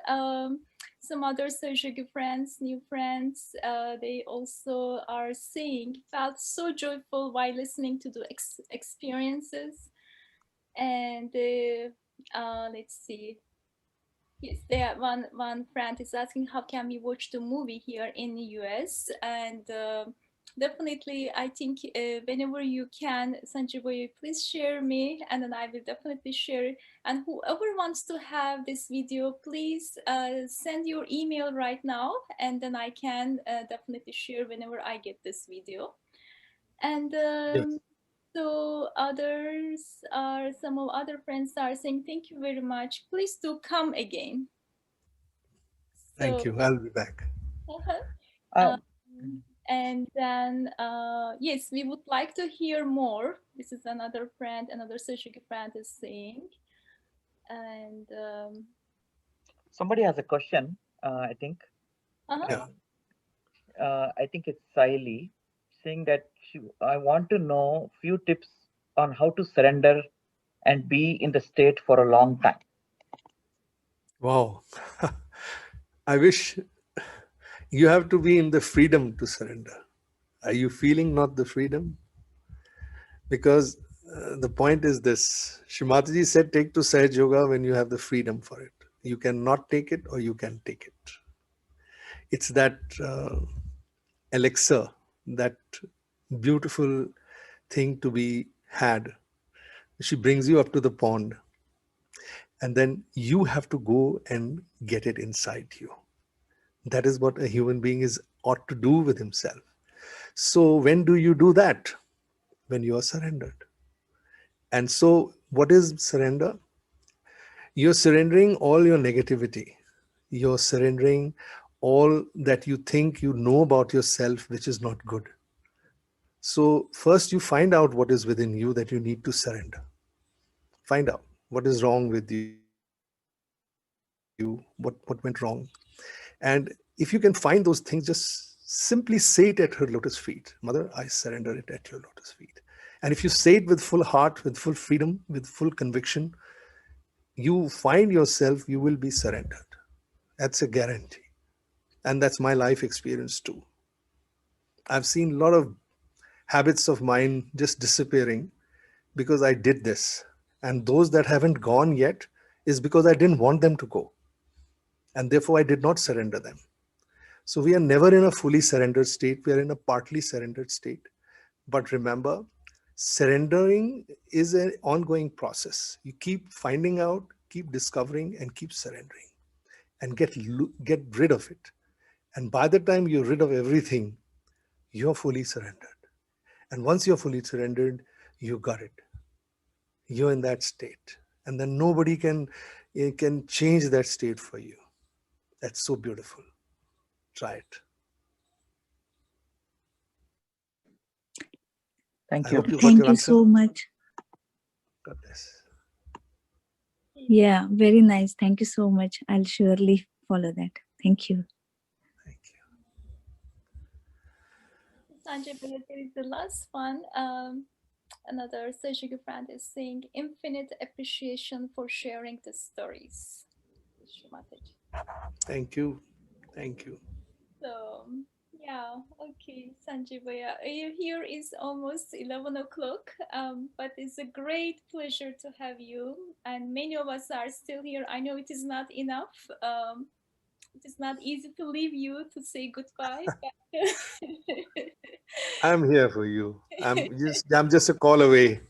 [SPEAKER 1] Some other Sahaja friends, new friends, they also are saying felt so joyful while listening to the experiences. And let's see. Yes, there one friend is asking how can we watch the movie here in the US, and definitely I think whenever you can, Sanjay Bhai, please share me, and then I will definitely share it. And whoever wants to have this video, please send your email right now, and then I can definitely share whenever I get this video. And
[SPEAKER 2] you.
[SPEAKER 1] so some of other friends are saying, thank you very much. Please do come again.
[SPEAKER 2] Thank
[SPEAKER 1] So,
[SPEAKER 2] you. I'll be back.
[SPEAKER 1] um, and then, yes, we would like to hear more. This is another friend, another Sashiki friend is saying. And
[SPEAKER 6] Somebody has a question, I think.
[SPEAKER 1] uh-huh.
[SPEAKER 6] I think it's Saili saying that I want to know few tips on how to surrender and be in the state for a long time.
[SPEAKER 2] Wow. I wish you have to be in the freedom to surrender. Are you feeling not the freedom? Because the point is this. Shree Mataji said, take to Sahaja Yoga when you have the freedom for it. You cannot take it, or you can take it. It's that elixir, that beautiful thing to be had. She brings you up to the pond, and then you have to go and get it inside you. That is what a human being ought to do with himself. So when do you do that? When you are surrendered. And so what is surrender? You're surrendering all your negativity. You're surrendering all that you think you know about yourself, which is not good. So first you find out what is within you that you need to surrender. Find out what is wrong with you, what went wrong. And if you can find those things, just simply say it at her lotus feet. Mother, I surrender it at your lotus feet. And if you say it with full heart, with full freedom, with full conviction, you find yourself, you will be surrendered. That's a guarantee. And that's my life experience too. I've seen a lot of habits of mine just disappearing because I did this. And those that haven't gone yet is because I didn't want them to go. And therefore I did not surrender them. So we are never in a fully surrendered state. We are in a partly surrendered state. But remember, surrendering is an ongoing process. You keep finding out, keep discovering, and keep surrendering, and get rid of it. And by the time you're rid of everything, you're fully surrendered. And once you're fully surrendered, you got it. You're in that state. And then nobody can change that state for you. That's so beautiful. Try it.
[SPEAKER 6] Thank
[SPEAKER 2] I
[SPEAKER 6] you.
[SPEAKER 2] hope you got
[SPEAKER 11] Thank
[SPEAKER 2] your
[SPEAKER 11] you
[SPEAKER 2] answer.
[SPEAKER 11] so much.
[SPEAKER 2] God bless.
[SPEAKER 11] Yeah, very nice. Thank you so much. I'll surely follow that. Thank you.
[SPEAKER 2] Thank you.
[SPEAKER 1] Sanjay, but there is the last one. Another Sahaja friend is saying infinite appreciation for sharing the stories. Shree Mataji.
[SPEAKER 2] Thank you. Thank you.
[SPEAKER 1] So yeah, okay, Sanjay Bhaiya, here is almost 11 o'clock, but it's a great pleasure to have you. And many of us are still here. I know it is not enough. It is not easy to leave you to say goodbye. But
[SPEAKER 2] I'm here for you. I'm just a call away.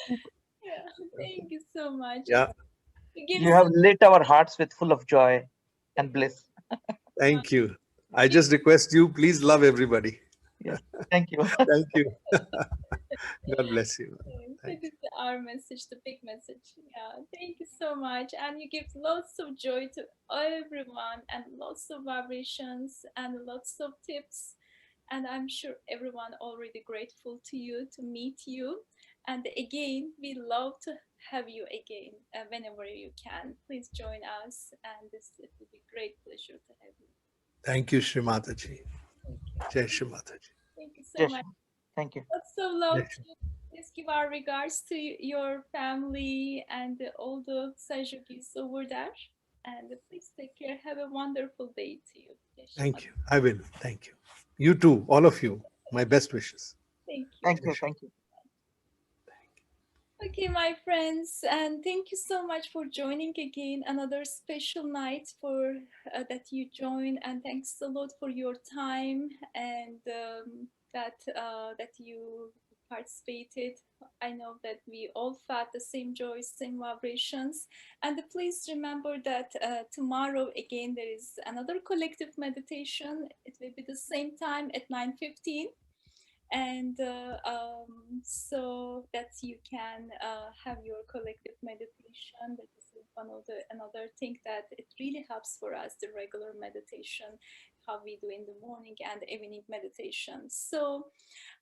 [SPEAKER 1] yeah, thank you so much.
[SPEAKER 2] Yeah.
[SPEAKER 1] You give
[SPEAKER 6] You have lit our hearts with full of joy and bliss.
[SPEAKER 2] Thank you. I just request you, please love everybody.
[SPEAKER 6] Yes, thank you.
[SPEAKER 2] Thank you. God bless you.
[SPEAKER 1] This
[SPEAKER 2] Thank
[SPEAKER 1] is our message, the big message. Yeah, thank you so much. And you give lots of joy to everyone and lots of vibrations and lots of tips. And I'm sure everyone already grateful to you to meet you. And again, we love to have you again whenever you can. Please join us, and it will be great pleasure to have you.
[SPEAKER 2] Thank you, Shree Mataji.
[SPEAKER 1] Thank you.
[SPEAKER 2] Jai Shree Mataji.
[SPEAKER 1] Thank you so
[SPEAKER 6] Yes,
[SPEAKER 1] much.
[SPEAKER 6] thank you.
[SPEAKER 1] Lots of love
[SPEAKER 2] Jai
[SPEAKER 1] to
[SPEAKER 2] Shri.
[SPEAKER 1] you. Please give our regards to your family and all the Sahajogis over there. And please take care. Have a wonderful day to you. Jai Shri
[SPEAKER 2] Thank
[SPEAKER 1] Mataji.
[SPEAKER 2] you. I will. Thank you. You too, all of you. My best wishes.
[SPEAKER 1] Thank you.
[SPEAKER 6] Thank
[SPEAKER 2] Jai
[SPEAKER 6] you.
[SPEAKER 2] Shri.
[SPEAKER 6] Thank you.
[SPEAKER 1] Okay, my friends, and thank you so much for joining again. Another special night for that you join, and thanks a lot for your time and that you participated. I know that we all felt the same joy, same vibrations. And please remember that tomorrow again there is another collective meditation. It will be the same time at 9:15, and so that you can have your collective meditation. That is one of the another thing that it really helps for us, the regular meditation, how we do in the morning and evening meditation. So,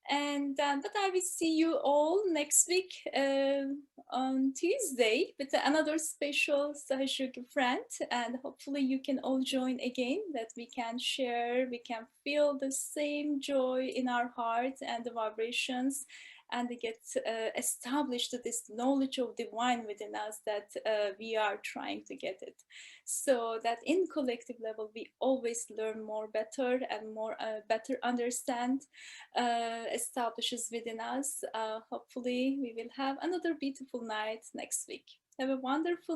[SPEAKER 1] and but I will see you all next week on Tuesday with another special Sahajyogi friend, and hopefully you can all join again, that we can share, we can feel the same joy in our heart and the vibrations, and get established this knowledge of divine within us, that we are trying to get it, so that in collective level we always learn more better and more better understand establishes within us. Hopefully we will have another beautiful night next week. Have a wonderful